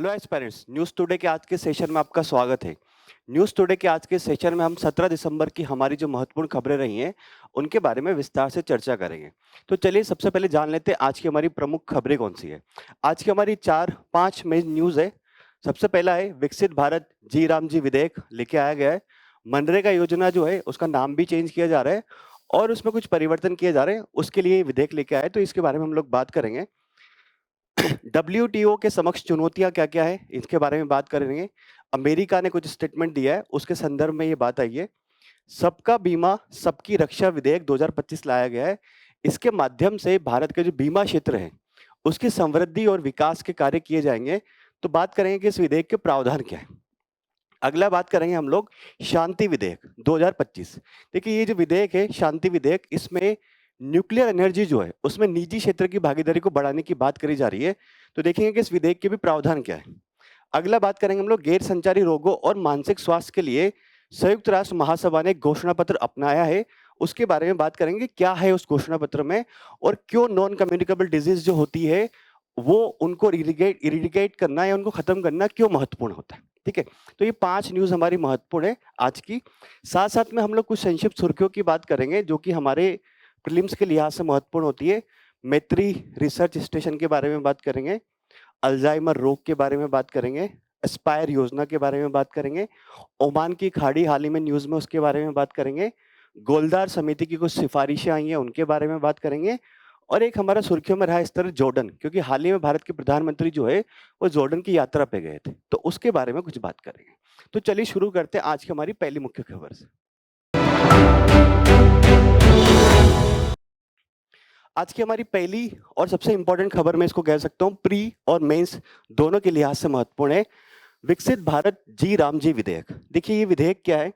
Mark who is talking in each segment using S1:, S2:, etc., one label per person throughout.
S1: Hello aspirants, news today के आज के सेशन में आपका स्वागत है। न्यूज़ टुडे के आज के सेशन में हम 17 दिसंबर की हमारी जो महत्वपूर्ण खबरें रही हैं, उनके बारे में विस्तार से चर्चा करेंगे। तो चलिए सबसे पहले जान लेते हैं आज की हमारी प्रमुख खबरें कौन-सी है। आज की हमारी 4-5 मेन न्यूज़ है। सबसे पहला है विकसित भारत जी राम जी विधेयक लेके आया गया है। मनरेगा योजना जो है उसका नाम भी चेंज किया जा रहा है और उसमें कुछ परिवर्तन किए जा रहे हैं, उसके लिए ये विधेयक लेके आए, तो इसके बारे में हम लोग बात करेंगे। डब्ल्यूटीओ के समक्ष चुनौतियाँ क्या-क्या है, इसके बारे में बात करेंगे। अमेरिका ने कुछ स्टेटमेंट दिया है, उसके संदर्भ में ये बात आई है। सबका बीमा, सबकी रक्षा विधेयक 2025 लाया गया है। इसके माध्यम से भारत का जो बीमा क्षेत्र है, उसकी समृद्धि और विकास के कार्य किए जाएँगे। तो बात करेंगे कि इस विधेयक के प्रावधान क्या है। अगला बात करेंगे हम लोग शांति विधेयक 2025। देखिए ये जो विधेयक है शांति विधेयक, इसमें न्यूक्लियर एनर्जी जो है उसमें निजी क्षेत्र की भागीदारी को बढ़ाने की बात करी जा रही है। तो देखेंगे कि इस विधेयक के भी प्रावधान क्या है। अगला बात करेंगे हम लोग गैर संचारी रोगों और मानसिक स्वास्थ्य के लिए संयुक्त राष्ट्र महासभा ने एक घोषणा पत्र अपनाया है। उसके बारे में बात करेंगे, क्या है उस घोषणा पत्र में और क्यों नॉन कम्युनिकेबल डिजीज जो होती है वो उनको इरिडिकेट करना या उनको खत्म करना क्यों महत्वपूर्ण होता है। ठीक है, तो ये 5 न्यूज़ हमारी महत्वपूर्ण है आज की। साथ-साथ में हम लोग कुछ संक्षिप्त सुर्खियों की बात करेंगे जो कि हमारे प्रीलिम्स के लिहाज से महत्वपूर्ण होती है। मैत्री रिसर्च स्टेशन के बारे में बात करेंगे, अल्जाइमर रोग के बारे में बात करेंगे, एस्पायर योजना के बारे में बात करेंगे, ओमान की खाड़ी हाल ही में न्यूज़ में उसके बारे में बात करेंगे, गोलदार समिति की कुछ सिफारिशें आई हैं उनके बारे में बात करेंगे और एक हमारा सुर्खियों में रहा इस तरह जॉर्डन, क्योंकि हाल ही में भारत के प्रधानमंत्री जो है वो जॉर्डन की यात्रा पे गए थे, तो उसके बारे में कुछ बात करेंगे। तो चलिए शुरू करते हैं आज की हमारी पहली मुख्य खबर से। आज की हमारी पहली और सबसे इम्पोर्टेंट खबर मैं इसको कह सकता हूँ, प्री और मेंस दोनों के लिहाज से महत्वपूर्ण है। विकसित भारत जी राम जी विधेयक। देखिए ये विधेयक क्या है,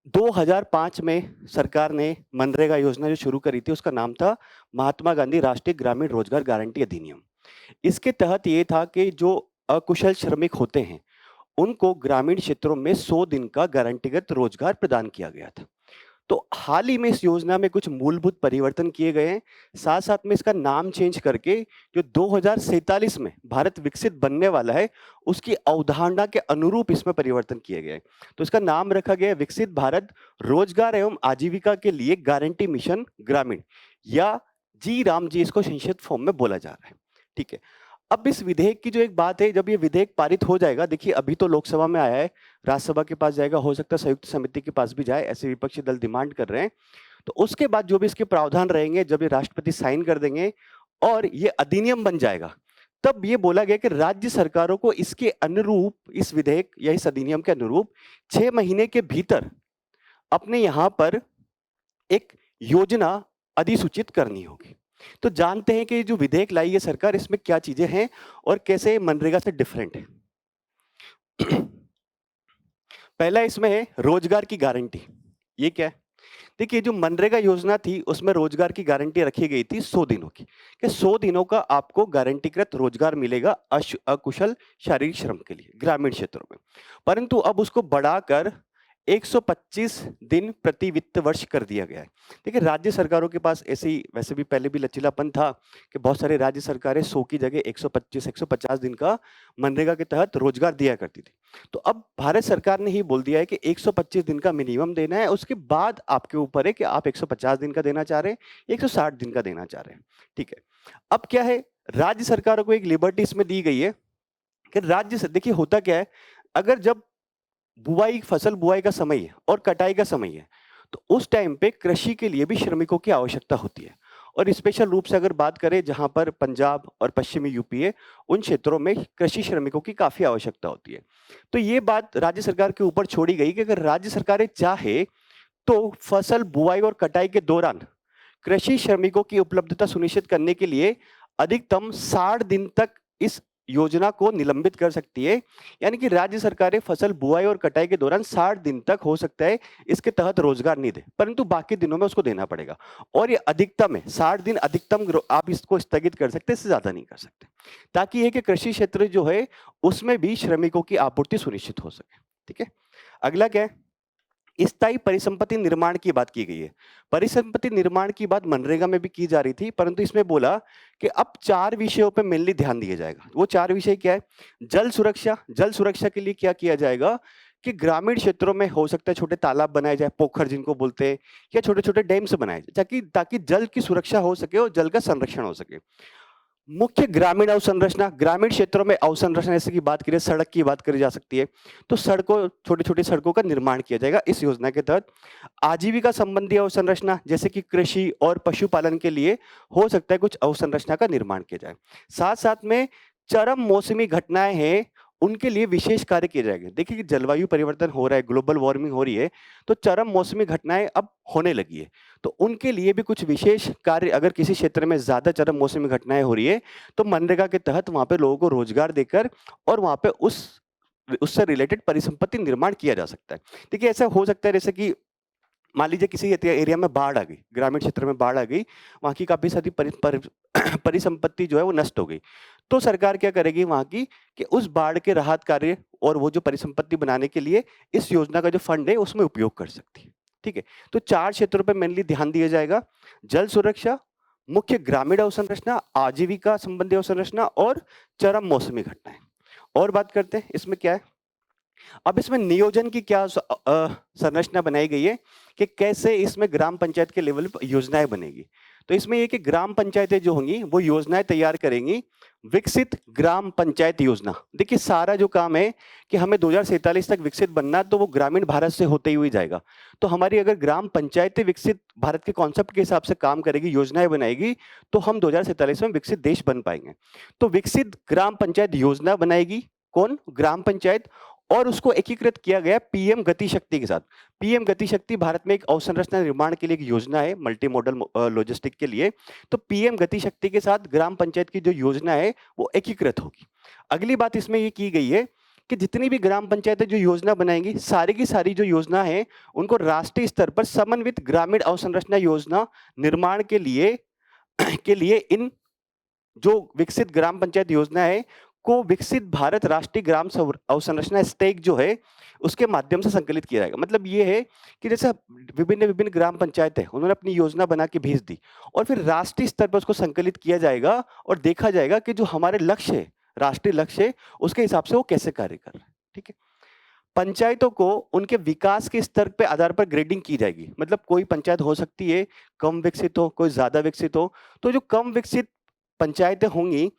S1: 2005 में सरकार ने मनरेगा योजना जो शुरू करी थी उसका नाम था महात्मा गांधी राष्ट्रीय ग्रामीण रोजगार गारंटी अधिनियम। इसके तहत ये था कि जो अकुशल श्रमिक होते हैं उनको ग्रामीण क्षेत्रों में 100 दिन का गारंटीगत रोजगार प्रदान किया गया था। तो हाल ही में इस योजना में कुछ मूलभूत परिवर्तन किए गए हैं। साथ-साथ में इसका नाम चेंज करके जो 2047 में भारत विकसित बनने वाला है, उसकी अवधारणा के अनुरूप इसमें परिवर्तन किए गए हैं। तो इसका नाम रखा गया है विकसित भारत रोजगार एवं आजीविका के लिए गारंटी मिशन ग्रामीण, या जी राम जी इसको संक्षिप्त फॉर्म में बोला जा रहा है। ठीक है। अब इस विधेयक की जो एक बात है, जब ये विधेयक पारित हो जाएगा, देखिए अभी तो लोकसभा में आया है, राज्यसभा के पास जाएगा, हो सकता है संयुक्त समिति के पास भी जाए, ऐसे विपक्षी दल डिमांड कर रहे हैं। तो उसके बाद जो भी इसके प्रावधान रहेंगे, जब ये राष्ट्रपति साइन कर देंगे और ये अधिनियम बन जाएगा, तब ये बोला गया कि राज्य सरकारों को इसके अनुरूप, इस विधेयक या इस अधिनियम के अनुरूप 6 महीने के भीतर अपने यहाँ पर एक योजना अधिसूचित करनी होगी। तो जानते हैं कि ये जो विधेयक लाई है सरकार, इसमें क्या चीजें हैं और कैसे मनरेगा से डिफरेंट है। पहला इसमें है रोजगार की गारंटी। ये क्या है? देखिए जो मनरेगा योजना थी उसमें रोजगार की गारंटी रखी गई थी 100 दिनों की, कि 100 दिनों का आपको गारंटीकृत रोजगार मिलेगा अकुशल शारीरिक श्रम के लिए ग्रामीण क्षेत्रों में। परंतु अब उसको बढ़ाकर 125 दिन प्रति वित्त वर्ष कर दिया गया है। देखिए राज्य सरकारों के पास ऐसे ही वैसे भी पहले भी लचीलापन था कि बहुत सारे राज्य सरकारें 100 की जगह 125-150 दिन का मनरेगा के तहत रोजगार दिया करती थी। तो अब भारत सरकार ने ही बोल दिया है कि 125 दिन का मिनिमम देना है, उसके बाद आपके ऊपर है कि आप 150 दिन का देना चाह रहे हैं, 160 दिन का देना चाह रहे हैं। ठीक है। अब क्या है, राज्य सरकारों को एक लिबर्टी इसमें दी गई है कि राज्य से, देखिए होता क्या है, अगर जब फसल बुआई का समय है और कटाई का समय है, तो उस टाइम पे कृषि के लिए भी श्रमिकों की आवश्यकता होती है। और स्पेशल रूप से अगर बात करें जहां पर पंजाब और पश्चिमी यूपी है, उन क्षेत्रों में कृषि श्रमिकों की काफी आवश्यकता होती है। तो ये बात राज्य सरकार के ऊपर छोड़ी गई कि अगर राज्य सरकारें चाहे तो फसल बुआई और कटाई के दौरान कृषि श्रमिकों की उपलब्धता सुनिश्चित करने के लिए अधिकतम 60 दिन तक इस योजना को निलंबित कर सकती है। यानी कि राज्य सरकारें फसल बुआई और कटाई के दौरान 60 दिन तक हो सकता है इसके तहत रोजगार नहीं दे, परंतु बाकी दिनों में उसको देना पड़ेगा। और ये अधिकतम है 60 दिन, अधिकतम आप इसको स्थगित कर सकते हैं, इससे ज्यादा नहीं कर सकते, ताकि ये कि कृषि क्षेत्र जो है उसमें भी श्रमिकों की आपूर्ति सुनिश्चित हो सके। ठीक है। अगला क्या है, स्थायी परिसंपत्ति निर्माण की बात की गई है। परिसंपत्ति निर्माण की बात मनरेगा में भी की जा रही थी, परंतु इसमें बोला कि अब 4 विषयों पे मेनली ध्यान दिया जाएगा। वो 4 विषय क्या है? जल सुरक्षा। जल सुरक्षा के लिए क्या किया जाएगा कि ग्रामीण क्षेत्रों में हो सकता है छोटे तालाब बनाए जाए, पोखर जिनको बोलते हैं, या छोटे-छोटे डैम्स बनाए जाए, ताकि ताकि जल की सुरक्षा हो सके और जल का संरक्षण हो सके। मुख्य ग्रामीण अवसंरचना, ग्रामीण क्षेत्रों में अवसंरचना जैसे की बात करें, सड़क की बात करी जा सकती है, तो सड़कों, छोटी-छोटी सड़कों का निर्माण किया जाएगा इस योजना के तहत। आजीविका संबंधी अवसंरचना जैसे कि कृषि और पशुपालन के लिए हो सकता है कुछ अवसंरचना का निर्माण किया जाए। साथ-साथ में चरम मौसमी घटनाएँ हैं, उनके लिए विशेष कार्य किए जाएंगे। देखिए कि जलवायु परिवर्तन हो रहा है, ग्लोबल वार्मिंग हो रही है, तो चरम मौसमी घटनाएँ अब होने लगी है। तो उनके लिए भी कुछ विशेष कार्य, अगर किसी क्षेत्र में ज़्यादा चरम मौसमी घटनाएँ हो रही है, तो मनरेगा के तहत वहाँ पे लोगों को रोजगार देकर और वहाँ पे उससे रिलेटेड परिसंपत्ति निर्माण किया जा सकता है। देखिए ऐसा हो सकता है जैसे कि मान लीजिए किसी एरिया में बाढ़ आ गई, ग्रामीण क्षेत्र में बाढ़ आ गई, वहाँ की काफ़ी सारी परिसंपत्ति जो है वो नष्ट हो गई। तो सरकार क्या करेगी वहाँ की कि उस बाढ़ के राहत कार्य और वो जो परिसंपत्ति बनाने के लिए इस योजना का जो फंड है उसमें उपयोग कर सकती है। ठीक है? तो 4 क्षेत्रों पे मेनली ध्यान दिया जाएगा। जल सुरक्षा, मुख्य ग्रामीण अवसंरचना, आजीविका संबंधी अवसंरचना और चरम मौसमी घटनाएँ। और बात करते हैं इसमें क्या है? अब इसमें नियोजन की क्या संरचना बनाई गई है कि कैसे इसमें ग्राम पंचायत के लेवल पर योजनाएं बनेगी। तो इसमें ये कि ग्राम पंचायतें जो होंगी वो योजनाएं तैयार करेंगी। विकसित ग्राम पंचायत योजना, देखिए सारा जो काम है कि हमें 2047 तक विकसित बनना, तो वो ग्रामीण भारत से होते हुए जाएगा। तो हमारी अगर ग्राम पंचायतें विकसित भारत के कॉन्सेप्ट के हिसाब से काम करेगी, योजनाएं बनाएगी, तो हम 2047 में विकसित देश बन पाएंगे। तो विकसित ग्राम पंचायत योजना बनाएगी कौन? ग्राम पंचायत। और उसको एकीकृत किया गया पीएम गति शक्ति के साथ। पीएम गति शक्ति भारत में एक अवसंरचना निर्माण के लिए एक योजना है, मल्टी मॉडल लॉजिस्टिक के लिए। तो पीएम गति शक्ति के साथ ग्राम पंचायत की जो योजना है वो एकीकृत होगी। अगली बात इसमें ये की गई है कि जितनी भी ग्राम पंचायतें जो योजना बनाएंगी, सारी की सारी जो योजना है उनको राष्ट्रीय स्तर पर समन्वित ग्रामीण अवसंरचना योजना निर्माण के लिए इन जो विकसित ग्राम पंचायत योजना है को विकसित भारत राष्ट्रीय ग्राम अवसंरचना स्टैक जो है उसके माध्यम से संकलित किया जाएगा। मतलब ये है कि जैसे विभिन्न विभिन्न ग्राम पंचायत है, उन्होंने अपनी योजना बना के भेज दी और फिर राष्ट्रीय स्तर पर उसको संकलित किया जाएगा और देखा जाएगा कि जो हमारे लक्ष्य है, राष्ट्रीय लक्ष्य है, उसके हिसाब से वो कैसे कार्य कर रहे हैं। ठीक है? पंचायतों को उनके विकास के स्तर पे आधार पर ग्रेडिंग की जाएगी। मतलब कोई पंचायत हो सकती है कम विकसित हो, कोई ज्यादा विकसित हो। तो जो कम विकसित पंचायतें होंगी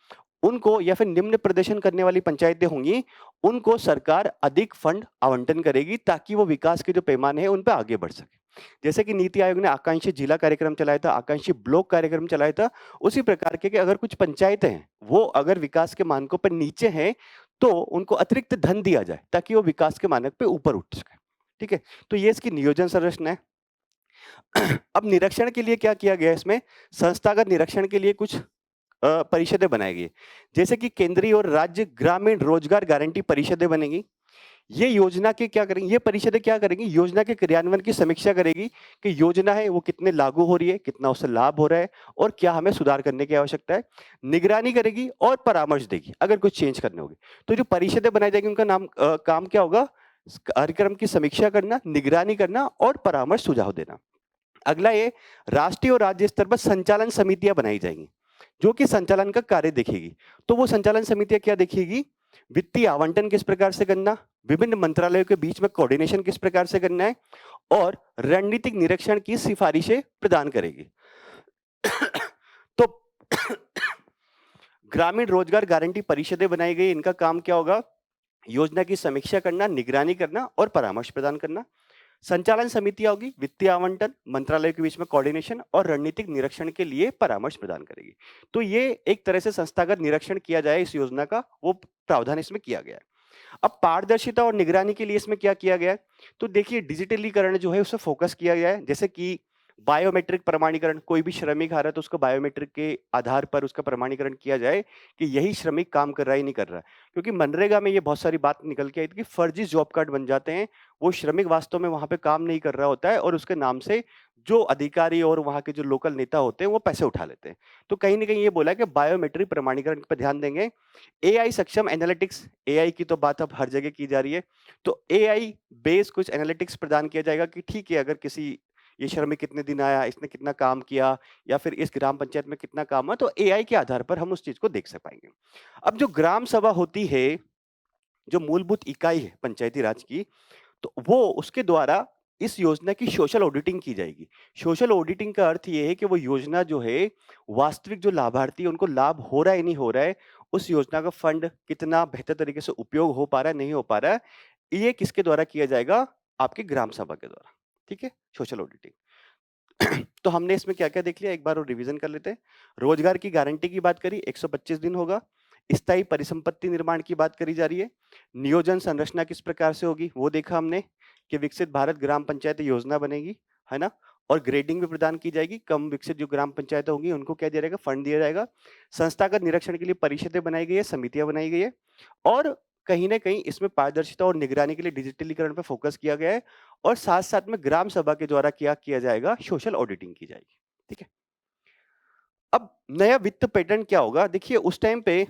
S1: उनको, या फिर निम्न प्रदर्शन करने वाली पंचायतें होंगी, उनको सरकार अधिक फंड आवंटन करेगी ताकि वो विकास के जो पैमाने हैं उन पे आगे बढ़ सके। जैसे कि नीति आयोग ने आकांक्षी जिला कार्यक्रम चलाया था, आकांक्षी ब्लॉक कार्यक्रम चलाया था, उसी प्रकार के कि अगर कुछ पंचायतें हैं वो अगर विकास के मानकों पर नीचे हैं तो उनको अतिरिक्त धन दिया जाए ताकि वो विकास के मानक पे ऊपर उठ सके। ठीक है? तो ये इसकी नियोजन संरचना है। अब निरीक्षण के लिए क्या किया गया इसमें? संस्थागत निरीक्षण के लिए कुछ परिषदें बनाई गई। जैसे कि केंद्रीय और राज्य ग्रामीण रोजगार गारंटी परिषदें बनेगी। ये योजना के क्या करेंगी, ये परिषदें क्या करेंगी? योजना के क्रियान्वयन की समीक्षा करेगी कि योजना है वो कितने लागू हो रही है, कितना उससे लाभ हो रहा है और क्या हमें सुधार करने की आवश्यकता है। निगरानी करेगी और परामर्श देगी अगर कुछ चेंज करने होगी। तो जो परिषदें बनाई जाएगी उनका काम क्या होगा? कार्यक्रम की समीक्षा करना, निगरानी करना और परामर्श सुझाव देना। अगला ये राष्ट्रीय और राज्य स्तर पर संचालन समितियां बनाई जाएंगी जो कि संचालन का कार्य देखेगी। तो वो संचालन समितियां क्या देखेगी? वित्तीय आवंटन किस प्रकार से करना, विभिन्न मंत्रालयों के बीच में कोऑर्डिनेशन किस प्रकार से करना है और रणनीतिक निरीक्षण की सिफारिशें प्रदान करेगी। तो ग्रामीण रोजगार गारंटी परिषदें बनाई गई, इनका काम क्या होगा? योजना की समीक्षा करना, निगरानी करना और परामर्श प्रदान करना। संचालन समितियां होगी, वित्तीय आवंटन, मंत्रालय के बीच में कोऑर्डिनेशन और रणनीतिक निरीक्षण के लिए परामर्श प्रदान करेगी। तो ये एक तरह से संस्थागत निरीक्षण किया जाए इस योजना का, वो प्रावधान इसमें किया गया है। अब पारदर्शिता और निगरानी के लिए इसमें क्या किया गया है? तो देखिए डिजिटलीकरण जो है उसे फोकस किया गया है। जैसे कि बायोमेट्रिक प्रमाणीकरण, कोई भी श्रमिक आ रहा है तो उसको बायोमेट्रिक के आधार पर उसका प्रमाणीकरण किया जाए कि यही श्रमिक काम कर रहा है या नहीं कर रहा है। क्योंकि मनरेगा में ये बहुत सारी बात निकल के आई थी कि फर्जी जॉब कार्ड बन जाते हैं, वो श्रमिक वास्तव में वहां पे काम नहीं कर रहा होता है और उसके नाम से जो अधिकारी और वहां के जो लोकल नेता होते हैं वो पैसे उठा लेते हैं। तो कहीं ना कहीं ये बोला कि बायोमेट्रिक प्रमाणीकरण पर ध्यान देंगे। एआई सक्षम एनालिटिक्स, एआई की तो बात अब हर जगह की जा रही है, तो एआई बेस कुछ एनालिटिक्स प्रदान किया जाएगा कि ठीक है, अगर किसी ये श्रमिक कितने दिन आया, इसने कितना काम किया या फिर इस ग्राम पंचायत में कितना काम हुआ, तो एआई के आधार पर हम उस चीज को देख सक पाएंगे। अब जो ग्राम सभा होती है, जो मूलभूत इकाई है पंचायती राज की, तो वो उसके द्वारा इस योजना की सोशल ऑडिटिंग की जाएगी। सोशल ऑडिटिंग का अर्थ ये है कि वो योजना जो है, वास्तविक जो लाभार्थी है उनको लाभ हो रहा है नहीं हो रहा है, उस योजना का फंड कितना बेहतर तरीके से उपयोग हो पा रहा है नहीं हो पा रहा है, ये किसके द्वारा किया जाएगा? आपकी ग्राम सभा के द्वारा। ठीक है, सोशल ऑडिटिंग। तो हमने इसमें क्या-क्या देख लिया, एक बार और रिवीजन कर लेते हैं। रोजगार की गारंटी की बात करी, 125 दिन होगा। स्थायी परिसंपत्ति निर्माण की बात करी जा रही है। नियोजन संरचना किस प्रकार से होगी वो देखा हमने, कि विकसित भारत ग्राम पंचायत योजना बनेगी, है ना? और ग्रेडिंग भी प्रदान की जाएगी। कम विकसित जो ग्राम पंचायतें होंगी उनको क्या दिया जाएगा? फंड दिया जाएगा। संस्थागत निरीक्षण के लिए परिषदें बनाई गई है, समितियां बनाई गई है, और कहीं ना कहीं इसमें पारदर्शिता और निगरानी के लिए डिजिटलीकरण पर फोकस किया गया है, और साथ साथ में ग्राम सभा के द्वारा क्या किया जाएगा? सोशल ऑडिटिंग की जाएगी। ठीक है, अब नया वित्त पैटर्न क्या होगा? देखिए, उस टाइम पे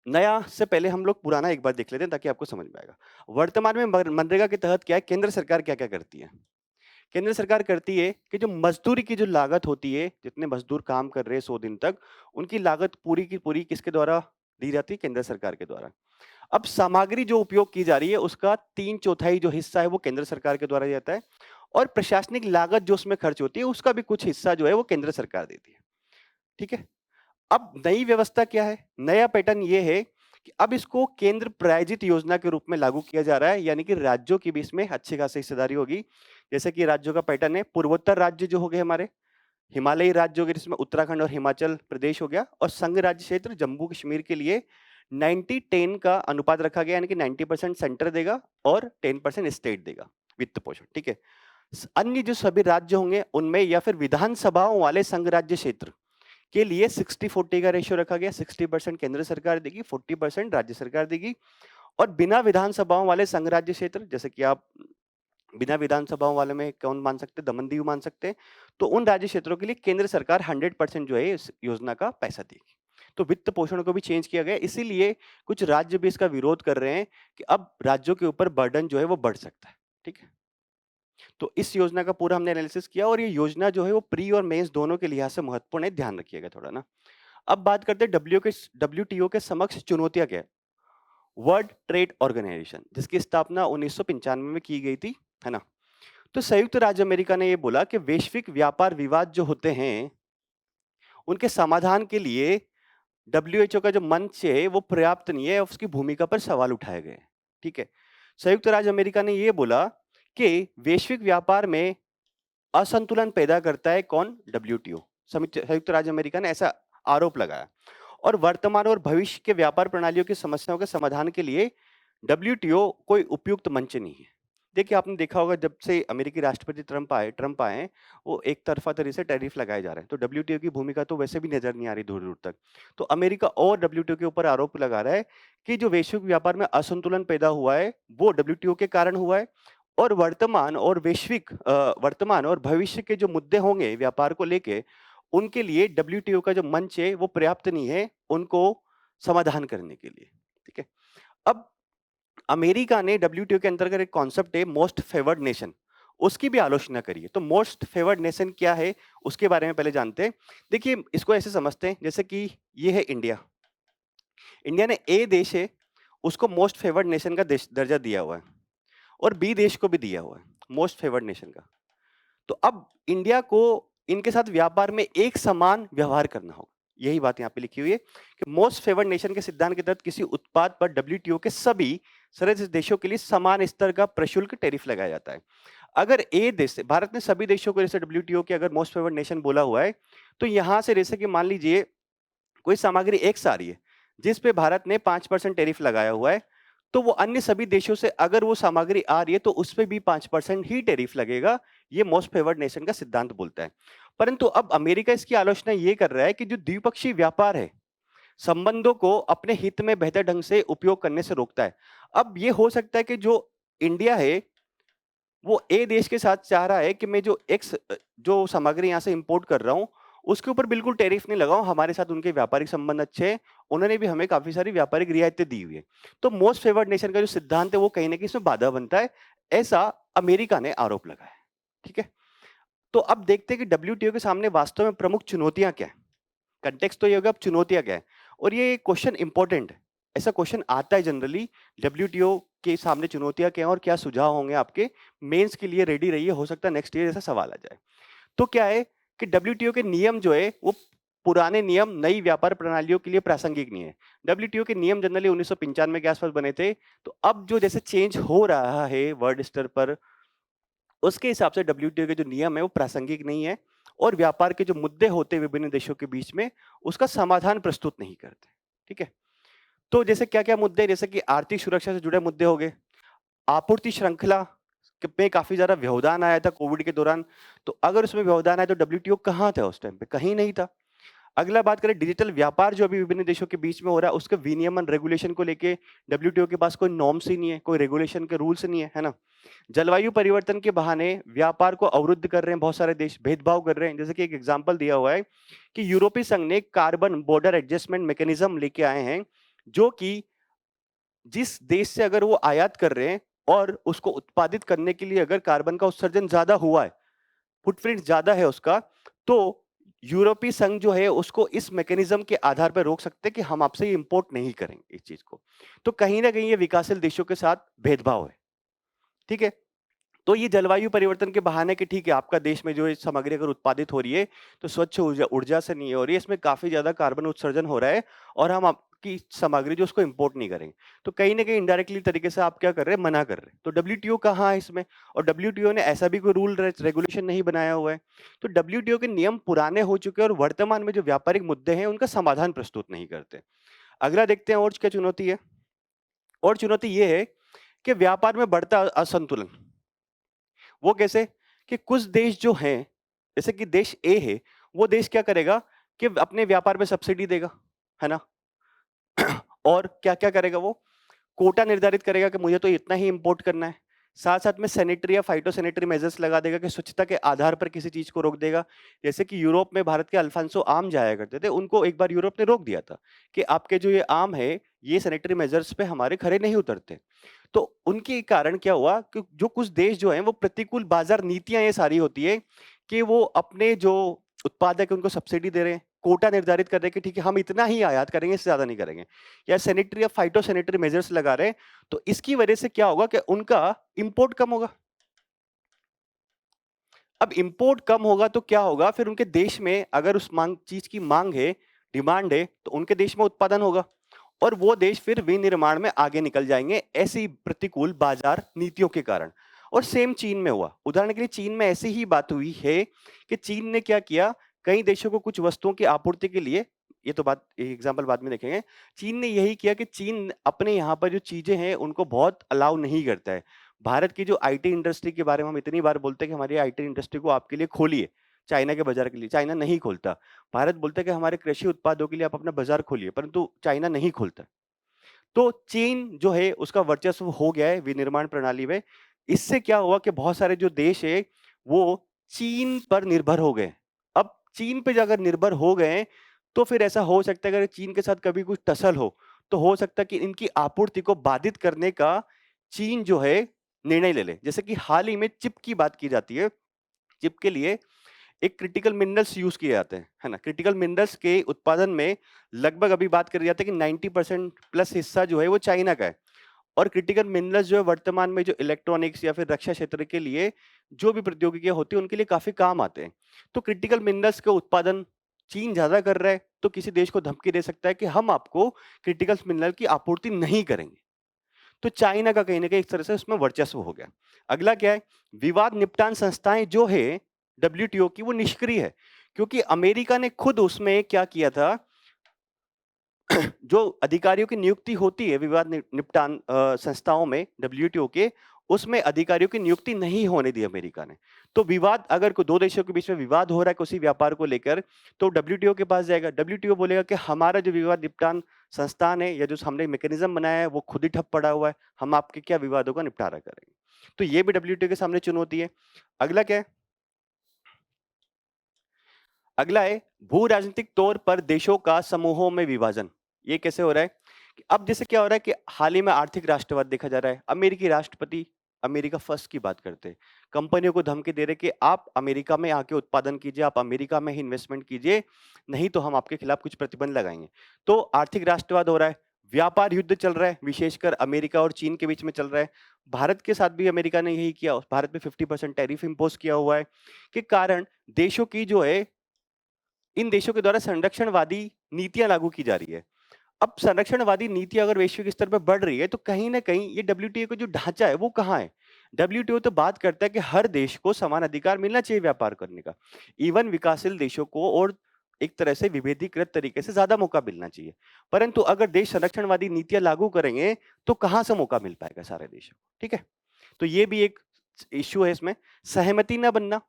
S1: नया से पहले हम लोग पुराना एक बार देख लेते हैं ताकि आपको समझ में आएगा। वर्तमान में मनरेगा के तहत क्या है, केंद्र सरकार क्या क्या करती है? केंद्र सरकार करती है कि जो मजदूरी की जो लागत होती है, जितने मजदूर काम कर रहे हैं 100 दिन तक, उनकी लागत पूरी की पूरी किसके द्वारा दी जाती है? केंद्र सरकार के द्वारा। अब सामग्री जो उपयोग की जा रही है उसका 3/4 जो हिस्सा है वो केंद्र सरकार के द्वारा जाता है, और प्रशासनिक लागत जो उसमें खर्च होती है उसका भी कुछ हिस्सा जो है वो केंद्र सरकार देती है। ठीक है, अब नई व्यवस्था क्या है? नया पैटर्न ये है कि अब इसको केंद्र प्रायोजित योजना के रूप में लागू किया जा रहा है, यानी कि राज्यों की भी इसमें अच्छी खासी हिस्सेदारी होगी। जैसे कि राज्यों का पैटर्न है, पूर्वोत्तर राज्य जो हो गए हमारे, हिमालयी राज्य हो गए जिसमें उत्तराखंड और हिमाचल प्रदेश हो गया, और संघ राज्य क्षेत्र जम्मू कश्मीर के लिए 90-10 का अनुपात रखा गया, यानी कि 90% सेंटर देगा और 10% स्टेट देगा वित्त पोषण। ठीक है, अन्य जो सभी राज्य होंगे उनमें या फिर विधानसभाओं वाले संघ राज्य क्षेत्र के लिए 60-40 का रेशियो रखा गया। 60% केंद्र सरकार देगी, 40% राज्य सरकार देगी। और बिना विधानसभाओं वाले संघ राज्य क्षेत्र, जैसे कि आप बिना विधानसभाओं वाले में कौन मान सकते हैं? दमन दीव मान सकते हैं। तो उन राज्य क्षेत्रों के लिए केंद्र सरकार 100% जो है इस योजना का पैसा देगी। तो वित्त पोषण को भी चेंज किया गया, इसीलिए कुछ राज्य भी इसका विरोध कर रहे हैं कि अब राज्यों के ऊपर बर्डन जो है वो बढ़ सकता है। ठीक है, तो इस योजना का पूरा हमने एनालिसिस किया, और ये योजना जो है वो प्री और मेंस दोनों के लिहाज से महत्वपूर्ण है, ध्यान रखिएगा थोड़ा ना। अब बात करते हैं डब्ल्यूटीओ के समक्ष चुनौतियां क्या है। वर्ल्ड ट्रेड ऑर्गेनाइजेशन, जिसकी स्थापना 1995 में की गई थी, है ना? तो संयुक्त राज्य अमेरिका ने ये बोला कि वैश्विक व्यापार विवाद जो होते हैं उनके समाधान के लिए डब्ल्यूएचओ का जो मंच है वो पर्याप्त नहीं है, उसकी भूमिका पर सवाल उठाए गए। ठीक है, संयुक्त राज्य अमेरिका ने ये बोला कि वैश्विक व्यापार में असंतुलन पैदा करता है कौन? डब्ल्यूटीओ। संयुक्त राज्य अमेरिका ने ऐसा आरोप लगाया, और वर्तमान और भविष्य के व्यापार प्रणालियों की समस्याओं के समाधान के लिए डब्ल्यूटीओ कोई उपयुक्त मंच नहीं है। देखिए, आपने देखा होगा जब से अमेरिकी राष्ट्रपति ट्रंप आए, वो एक तरफा तरीके से टैरिफ लगाए जा रहे हैं, तो डब्ल्यूटीओ की भूमिका तो वैसे भी नजर नहीं आ रही दूर दूर तक। तो अमेरिका और डब्ल्यूटीओ के ऊपर आरोप लगा रहा है कि जो वैश्विक व्यापार में असंतुलन पैदा हुआ है वो डब्ल्यूटीओ के कारण हुआ है, और वर्तमान और भविष्य के जो मुद्दे होंगे व्यापार को लेके, उनके लिए डब्ल्यूटीओ का जो मंच है वो पर्याप्त नहीं है उनको समाधान करने के लिए। ठीक है, अब अमेरिका ने डब्ल्यूटीओ के अंतर्गत एक कॉन्सेप्ट है मोस्ट फेवर्ड नेशन, उसकी भी आलोचना करी है। तो मोस्ट फेवर्ड नेशन क्या है उसके बारे में पहले जानते हैं। देखिए, इसको ऐसे समझते हैं जैसे कि ये है इंडिया। इंडिया ने ए देश है, उसको मोस्ट फेवर्ड नेशन का दर्जा दिया हुआ है, और बी देश को भी दिया हुआ है मोस्ट फेवर्ड नेशन का। तो अब इंडिया को इनके साथ व्यापार में एक समान व्यवहार करना होगा। यही बात यहाँ पे लिखी हुई है कि मोस्ट फेवर्ड नेशन के सिद्धांत के तहत किसी उत्पाद पर डब्ल्यूटीओ के सभी सदस्य देशों के लिए समान स्तर का प्रशुल्क टैरिफ लगाया जाता है। अगर ए देश, भारत ने सभी देशों को जैसे डब्ल्यूटीओ के अगर मोस्ट फेवर्ड नेशन बोला हुआ है, तो यहां से जैसे कि मान लीजिए कोई सामग्री एक्स आ रही है जिस पे भारत ने 5% टैरिफ लगाया हुआ है, तो वो अन्य सभी देशों से अगर वो सामग्री आ रही है तो उस पे भी 5% ही टैरिफ लगेगा। ये मोस्ट फेवर्ड नेशन का सिद्धांत बोलता है। परंतु अब अमेरिका इसकी आलोचना ये कर रहा है कि जो द्विपक्षीय व्यापार है, संबंधों को अपने हित में बेहतर ढंग से उपयोग करने से रोकता है। अब ये हो सकता है कि जो इंडिया है, वो ए देश के साथ चाह रहा है कि मैं जो सामग्री यहाँ से इंपोर्ट कर रहा हूँ, उसके ऊपर बिल्कुल टैरिफ नहीं लगाऊं। हमारे साथ उनके व्यापारिक संबंध अच्छे हैं, उन्होंने भी हमें काफी सारी व्यापारिक रियायतें दी हुई है। तो मोस्ट फेवर्ड नेशन का जो सिद्धांत है वो कहीं ना कहीं इसमें बाधा बनता है, ऐसा अमेरिका ने आरोप लगाया। ठीक है, तो अब देखते हैं कि डब्ल्यूटीओ के सामने वास्तव में प्रमुख चुनौतियां क्या है। कंटेक्स्ट तो ये होगा, अब चुनौतियां क्या है। और ये क्वेश्चन इंपॉर्टेंट है, ऐसा क्वेश्चन आता है जनरली, डब्ल्यूटीओ के सामने चुनौतियां क्या हैं और क्या सुझाव होंगे आपके। मेंस के लिए रेडी रहिए, हो सकता है नेक्स्ट ईयर ऐसा सवाल आ जाए। तो क्या है कि डब्ल्यूटीओ के नियम जो है वो पुराने नियम नई व्यापार प्रणालियों के लिए प्रासंगिक नहीं है। डब्ल्यूटीओ के नियम जनरली 1995 के आसपास बने थे। तो अब जो जैसे चेंज हो रहा है वर्ल्ड स्तर पर, उसके हिसाब से डब्ल्यूटीओ के जो नियम है वो प्रासंगिक नहीं है और व्यापार के जो मुद्दे होते हैं विभिन्न देशों के बीच में, उसका समाधान प्रस्तुत नहीं करते। ठीक है, तो जैसे क्या क्या मुद्दे, जैसे कि आर्थिक सुरक्षा से जुड़े मुद्दे हो गए, आपूर्ति श्रृंखला पे काफी ज्यादा व्यवधान आया था कोविड के दौरान। तो अगर उसमें व्यवधान आया तो डब्ल्यूटीओ कहाँ था उस टाइम पे? कहीं नहीं था। अगला बात करें डिजिटल व्यापार जो अभी विभिन्न देशों के बीच में हो रहा है, उसके विनियमन रेगुलेशन को लेके डब्ल्यूटीओ के पास कोई नॉर्म्स ही नहीं है, कोई रेगुलेशन के रूल्स नहीं है ना। जलवायु परिवर्तन के बहाने व्यापार को अवरुद्ध कर रहे हैं बहुत सारे देश, भेदभाव कर रहे हैं। जैसे कि एक एग्जांपल दिया हुआ है कि यूरोपीय संघ ने कार्बन बॉर्डर एडजस्टमेंट मैकेनिज्म लेके आए हैं, जो कि जिस देश से अगर वो आयात कर रहे हैं और उसको उत्पादित करने के लिए अगर कार्बन का उत्सर्जन ज्यादा हुआ है, फुटप्रिंट ज्यादा है उसका, तो यूरोपीय संघ जो है उसको इस मैकेनिज्म के आधार पर रोक सकते हैं कि हम आपसे इंपोर्ट नहीं करेंगे इस चीज को। तो कहीं ना कहीं ये विकासशील देशों के साथ भेदभाव है। ठीक है, तो ये जलवायु परिवर्तन के बहाने कि ठीक है आपका देश में जो ये सामग्री अगर उत्पादित हो रही है तो स्वच्छ ऊर्जा ऊर्जा से नहीं हो रही है, इसमें काफी ज्यादा कार्बन उत्सर्जन हो रहा है और हम आपकी सामग्री जो उसको इंपोर्ट नहीं करेंगे। तो कहीं ना कहीं इनडायरेक्टली तरीके से आप क्या कर रहे हैं, मना कर रहे हैं। तो डब्ल्यूटीओ कहाँ है इसमें? और डब्ल्यूटीओ ने ऐसा भी कोई रूल रेगुलेशन नहीं बनाया हुआ है। तो डब्ल्यूटीओ के नियम पुराने हो चुके हैं और वर्तमान में जो व्यापारिक मुद्दे हैं उनका समाधान प्रस्तुत नहीं करते। अगला देखते हैं और क्या चुनौती है। और चुनौती ये है कि व्यापार में बढ़ता असंतुलन। वो कैसे? कि कुछ देश जो हैं, जैसे कि देश ए है, वो देश क्या करेगा कि अपने व्यापार में सब्सिडी देगा, है ना। और क्या क्या करेगा वो? कोटा निर्धारित करेगा कि मुझे तो इतना ही इंपोर्ट करना है। साथ साथ में सैनिटरी या फाइटो सैनिटरी मेजर्स लगा देगा कि स्वच्छता के आधार पर किसी चीज को रोक देगा। जैसे कि यूरोप में भारत के अल्फांसो आम जाया करते थे, उनको एक बार यूरोप ने रोक दिया था कि आपके जो ये आम है, ये सैनिटरी मेजर्स पे हमारे खरे नहीं उतरते। तो उनके कारण क्या हुआ कि जो कुछ देश जो हैं वो प्रतिकूल बाजार नीतियां ये सारी होती है कि वो अपने जो उत्पादक है उनको सब्सिडी दे रहे हैं, कोटा निर्धारित कर रहे हैं कि ठीक है हम इतना ही आयात करेंगे, इससे ज्यादा नहीं करेंगे, या सैनिटरी या फाइटो सैनिटरी मेजर्स लगा रहे हैं। तो इसकी वजह से क्या होगा कि उनका इंपोर्ट कम होगा। अब इंपोर्ट कम होगा तो क्या होगा, फिर उनके देश में अगर उस मांग चीज की मांग है, डिमांड है, तो उनके देश में उत्पादन होगा और वो देश फिर विनिर्माण में आगे निकल जाएंगे ऐसी प्रतिकूल बाजार नीतियों के कारण। और सेम चीन में हुआ। उदाहरण के लिए चीन में ऐसी ही बात हुई है कि चीन ने क्या किया, कई देशों को कुछ वस्तुओं की आपूर्ति के लिए, ये तो बात एग्जाम्पल बाद में देखेंगे, चीन ने यही किया कि चीन अपने यहाँ पर जो चीजें हैं उनको बहुत अलाउ नहीं करता है। भारत की जो आईटी इंडस्ट्री के बारे में हम इतनी बार बोलते हैं कि हमारी आईटी इंडस्ट्री को आपके लिए खोलिए, चाइना के बाजार के लिए, चाइना नहीं खोलता। भारत बोलता है कि हमारे कृषि उत्पादों के लिए आप अपना बाजार खोलिए, परंतु चाइना नहीं खोलता। तो चीन जो है उसका वर्चस्व हो गया है विनिर्माण प्रणाली में। इससे क्या हुआ कि बहुत सारे जो देश है वो चीन पर निर्भर हो गए। अब चीन पे अगर निर्भर हो गए तो फिर ऐसा हो सकता है अगर चीन के साथ कभी कुछ टसल हो तो हो सकता है कि इनकी आपूर्ति को बाधित करने का चीन जो है निर्णय ले ले। जैसे कि हाल ही में चिप की बात की जाती है। चिप के लिए एक क्रिटिकल मिनरल्स यूज किए जाते हैं, है ना। क्रिटिकल मिनरल्स के उत्पादन में लगभग अभी बात करी जाती है कि 90% प्लस हिस्सा जो है वो चाइना का है। और क्रिटिकल मिनरल्स जो है वर्तमान में जो इलेक्ट्रॉनिक्स या फिर रक्षा क्षेत्र के लिए जो भी प्रौद्योगिकियां होती है उनके लिए काफी काम आते हैं। तो क्रिटिकल मिनरल्स का उत्पादन चीन ज्यादा कर रहा है तो किसी देश को धमकी दे सकता है कि हम आपको क्रिटिकल मिनरल की आपूर्ति नहीं करेंगे। तो चाइना का कहीं ना कहीं एक तरह से उसमें वर्चस्व हो गया। अगला क्या है, विवाद निपटान संस्थाएं जो है डब्ल्यूटीओ की वो निष्क्रिय है, क्योंकि अमेरिका ने खुद उसमें क्या किया था, जो अधिकारियों की नियुक्ति होती है विवाद निपटान संस्थाओं में डब्ल्यूटीओ के, उसमें अधिकारियों की नियुक्ति नहीं होने दी अमेरिका ने। तो विवाद अगर दो देशों के बीच में विवाद हो रहा है किसी व्यापार को लेकर, तो डब्ल्यूटीओ के पास जाएगा। डब्ल्यूटीओ बोलेगा कि हमारा जो विवाद निपटान संस्थान है या जो हमने मैकेनिज्म बनाया है वो खुद ही ठप पड़ा हुआ है, हम आपके क्या विवादों का निपटारा करेंगे। तो ये भी डब्ल्यूटीओ के सामने चुनौती है। अगला क्या है? अगला है भू राजनीतिक तौर पर देशों का समूहों में विभाजन। ये कैसे हो रहा है कि अब जैसे क्या हो रहा है कि हाल ही में आर्थिक राष्ट्रवाद देखा जा रहा है। अमेरिकी राष्ट्रपति अमेरिका फर्स्ट की बात करते हैं, कंपनियों को धमकी दे रहे कि आप अमेरिका में आके उत्पादन कीजिए, आप अमेरिका में ही इन्वेस्टमेंट कीजिए, नहीं तो हम आपके खिलाफ कुछ प्रतिबंध लगाएंगे। तो आर्थिक राष्ट्रवाद हो रहा है, व्यापार युद्ध चल रहा है, विशेषकर अमेरिका और चीन के बीच में चल रहा है। भारत के साथ भी अमेरिका ने यही किया, भारत में 50% टैरिफ इंपोज किया हुआ है के कारण देशों की जो है, इन देशों के द्वारा संरक्षणवादी नीतियां लागू की जा रही है। अब संरक्षणवादी नीति अगर वैश्विक स्तर पर बढ़ रही है तो कहीं ना कहीं ये डब्ल्यूटीओ का जो ढांचा है वो कहाँ है? डब्ल्यूटीओ तो बात करता है कि हर देश को समान अधिकार मिलना चाहिए व्यापार करने का, इवन विकासशील देशों को, और एक तरह से विभेदीकृत तरीके से ज्यादा मौका मिलना चाहिए। परंतु अगर देश संरक्षणवादी नीतियां लागू करेंगे तो कहां से मौका मिल पाएगा सारे देशों को? ठीक है, तो ये भी एक इश्यू है इसमें। सहमति न बनना।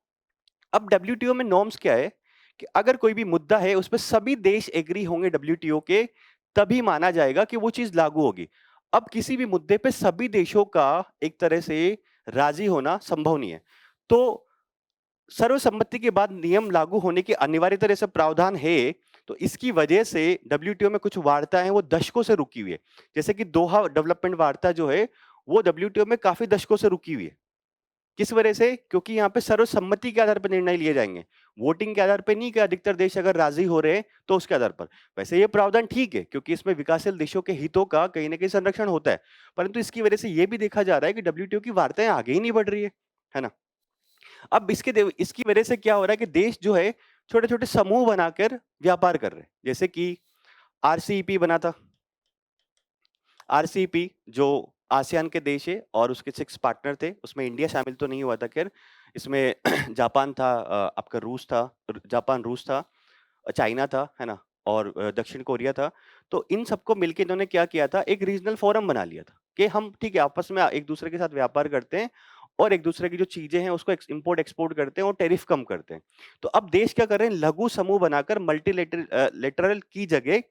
S1: अब डब्ल्यूटीओ में नॉर्म्स क्या है कि अगर कोई भी मुद्दा है उस पर सभी देश एग्री होंगे डब्ल्यूटीओ के, तभी माना जाएगा कि वो चीज लागू होगी। अब किसी भी मुद्दे पे सभी देशों का एक तरह से राजी होना संभव नहीं है। तो सर्वसम्मति के बाद नियम लागू होने की अनिवार्य तरह से प्रावधान है। तो इसकी वजह से डब्ल्यूटीओ में कुछ वार्ताएं वो दशकों से रुकी हुई है। जैसे कि दोहा डेवलपमेंट वार्ता जो है वो डब्ल्यूटीओ में काफी दशकों से रुकी हुई है। किस वजह से? क्योंकि यहाँ पे सर्वसम्मति के आधार पर निर्णय लिए जाएंगे, वोटिंग के आधार पर नहीं कि अधिकतर देश अगर राजी हो रहे हैं तो उसके आधार पर। वैसे ये प्रावधान ठीक है क्योंकि इसमें विकासशील देशों के हितों का कहीं ना कहीं संरक्षण होता है, परंतु इसकी वजह से ये भी देखा जा रहा है कि डब्ल्यूटीओ की वार्ताएं आगे ही नहीं बढ़ रही है ना। अब इसकी वजह से क्या हो रहा है कि देश जो है छोटे छोटे समूह बनाकर व्यापार कर रहे हैं। जैसे कि आरसीईपी बना था, आरसीईपी जो आसियान के देश है और उसके 6 पार्टनर थे, उसमें इंडिया शामिल तो नहीं हुआ था खैर। इसमें जापान था, आपका रूस था, जापान रूस था, चाइना था, है ना, और दक्षिण कोरिया था। तो इन सबको मिलके इन्होंने क्या किया था, एक रीजनल फोरम बना लिया था कि हम ठीक है आपस में एक दूसरे के साथ व्यापार करते हैं और एक दूसरे की जो चीजें हैं उसको इंपोर्ट एक्सपोर्ट करते हैं और टैरिफ कम करते हैं। तो अब देश क्या कर रहे हैं, लघु समूह बनाकर मल्टीलेटरल की जगह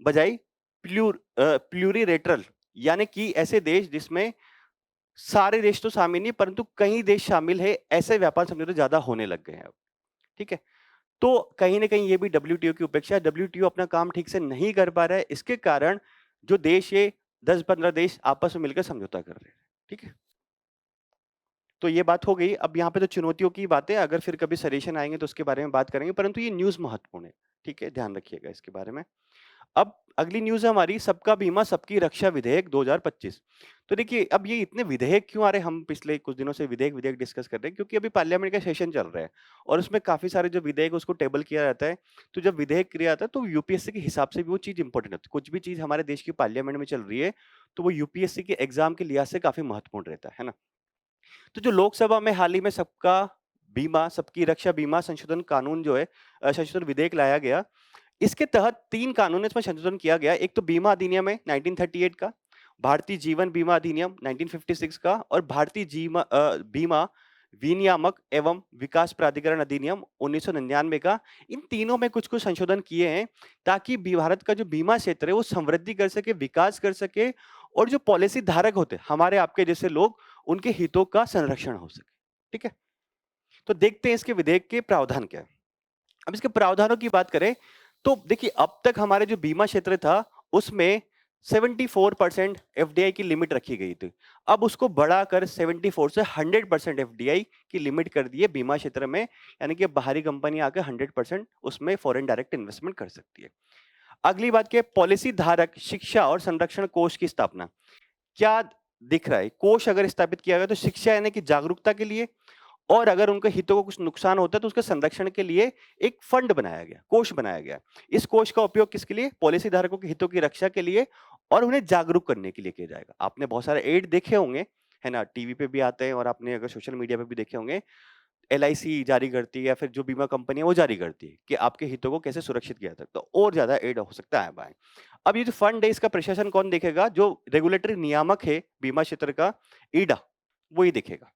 S1: बजाय प्लूरीलेटरल, यानी कि ऐसे देश जिसमें सारे देश तो शामिल नहीं परंतु कई देश शामिल है, ऐसे व्यापार समझौते ज्यादा होने लग गए हैं अब। ठीक है, तो कहीं ना कहीं ये भी डब्ल्यूटीओ की उपेक्षा है। डब्ल्यूटीओ अपना काम ठीक से नहीं कर पा रहा है, इसके कारण जो देश ये 10-15 देश आपस में मिलकर समझौता कर रहे हैं। ठीक है, तो ये बात हो गई। अब यहाँ पे तो चुनौतियों की बातें, अगर फिर कभी सजेशन आएंगे तो उसके बारे में बात करेंगे, परंतु ये न्यूज महत्वपूर्ण है। ठीक है, ध्यान रखिएगा इसके बारे में। अब अगली न्यूज़ है हमारी, सबका बीमा सबकी रक्षा विधेयक 2025। तो देखिए अब ये इतने विधेयक क्यों आ रहे हैं, हम पिछले कुछ दिनों से विधेयक डिस्कस कर रहे हैं क्योंकि अभी पार्लियामेंट का सेशन चल रहा है और उसमें काफी सारे जो विधेयक उसको टेबल किया जाता है। तो जब विधेयक किया जाता है तो यूपीएससी के हिसाब से भी वो चीज इंपॉर्टेंट होती है। कुछ भी चीज हमारे देश की पार्लियामेंट में चल रही है तो वो यूपीएससी के एग्जाम के लिहाज से काफी महत्वपूर्ण रहता है ना। तो जो लोकसभा में हाल ही में सबका बीमा सबकी रक्षा बीमा संशोधन कानून जो है, संशोधन विधेयक लाया गया, इसके तहत 3 कानून इसमें संशोधन किया गया। एक तो बीमा अधिनियम है 1938 का, भारतीय जीवन बीमा अधिनियम 1956 का और भारतीय बीमा विनियामक एवं विकास प्राधिकरण अधिनियम 1999 का। इन तीनों में कुछ कुछ संशोधन किए हैं ताकि भारत का जो बीमा क्षेत्र है वो समृद्धि कर सके, विकास कर सके और जो पॉलिसी धारक होते हैं हमारे आपके जैसे लोग, उनके हितों का संरक्षण हो सके। ठीक है, तो देखते हैं इसके विधेयक के प्रावधान क्या है। अब इसके प्रावधानों की बात करें तो देखिए अब तक हमारे जो बीमा क्षेत्र था उसमें 74% एफडीआई की लिमिट रखी गई थी। अब उसको बढ़ाकर 74 से 100% एफडीआई की लिमिट कर दी है बीमा क्षेत्र में, यानी कि बाहरी कंपनी आकर 100% उसमें फॉरेन डायरेक्ट इन्वेस्टमेंट कर सकती है। अगली बात क्या है, पॉलिसी धारक शिक्षा और संरक्षण कोष की स्थापना। क्या दिख रहा है, कोष अगर स्थापित किया गया तो शिक्षा यानी कि जागरूकता के लिए, और अगर उनके हितों को कुछ नुकसान होता है तो उसके संरक्षण के लिए एक फंड बनाया गया, कोष बनाया गया। इस कोष का उपयोग किसके लिए, पॉलिसी धारकों के हितों की रक्षा के लिए और उन्हें जागरूक करने के लिए किया जाएगा। आपने बहुत सारे एड देखे होंगे, है ना, टीवी पे भी आते हैं और आपने अगर सोशल मीडिया पे भी देखे होंगे। एलआईसी जारी करती है या फिर जो बीमा कंपनी है वो जारी करती है कि आपके हितों को कैसे सुरक्षित किया जाता है, तो और ज्यादा एड हो सकता है बाय। अब ये जो फंड है इसका प्रशासन कौन देखेगा? जो रेगुलेटरी नियामक है बीमा क्षेत्र का, ईडा, वो ही देखेगा।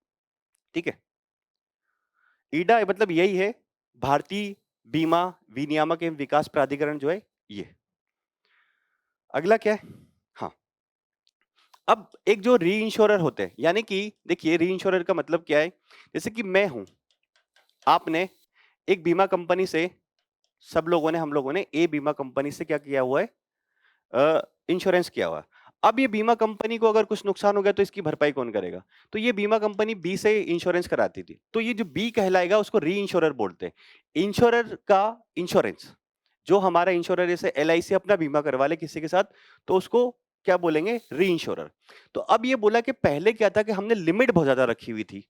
S1: ठीक है, ईडा मतलब यही है, भारतीय बीमा विनियामक एवं विकास प्राधिकरण जो है ये। अगला क्या है? हाँ, अब एक जो री इंश्योरर होते हैं, यानी कि देखिए री इंश्योरर का मतलब क्या है? जैसे कि मैं हूं, आपने एक बीमा कंपनी से, सब लोगों ने, हम लोगों ने ए बीमा कंपनी से क्या किया हुआ है? इंश्योरेंस किया हुआ है। अब ये बीमा कंपनी को अगर कुछ नुकसान हो गया तो इसकी भरपाई कौन करेगा? तो ये बीमा कंपनी बी से इंश्योरेंस कराती थी, तो ये जो बी कहलाएगा उसको री इंश्योरर बोलते हैं। इंश्योरर का इंश्योरेंस, जो हमारा इंश्योरर जैसे एलआईसी अपना बीमा करवा ले किसी के साथ, तो उसको क्या बोलेंगे? री इंश्योरर। तो अब ये बोला कि पहले क्या था कि हमने लिमिट बहुत ज्यादा रखी हुई थी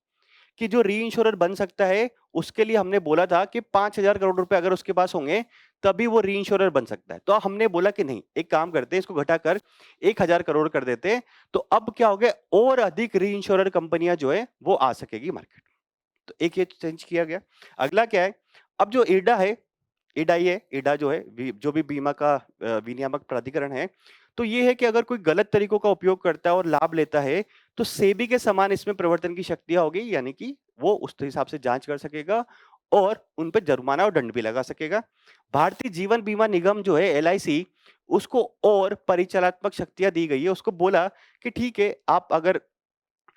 S1: कि जो री इंश्योरर बन सकता है उसके लिए हमने बोला था कि 5,000 करोड़ रुपए अगर उसके पास होंगे तभी वो री इंश्योरर बन सकता है। तो हमने बोला कि नहीं, एक काम करते हैं, इसको घटाकर 1,000 करोड़ कर देते हैं। तो अब क्या हो गया? और अधिक री इंश्योरर कंपनियां जो है वो आ सकेगी मार्केट। तो एक ये चेंज किया गया। अगला क्या है? अब जो ईडा है, ईडा ही है, ईडा जो है जो भी बीमा का विनियामक प्राधिकरण है, तो ये है कि अगर कोई गलत तरीकों का उपयोग करता है और लाभ लेता है तो सेबी के समान इसमें प्रवर्तन की शक्तियां होगी, यानी कि वो उस हिसाब से जांच कर सकेगा और उन पर जुर्माना और दंड भी लगा सकेगा। भारतीय जीवन बीमा निगम जो है एलआईसी, उसको और परिचालनात्मक शक्तियां दी गई है। उसको बोला कि ठीक है, आप अगर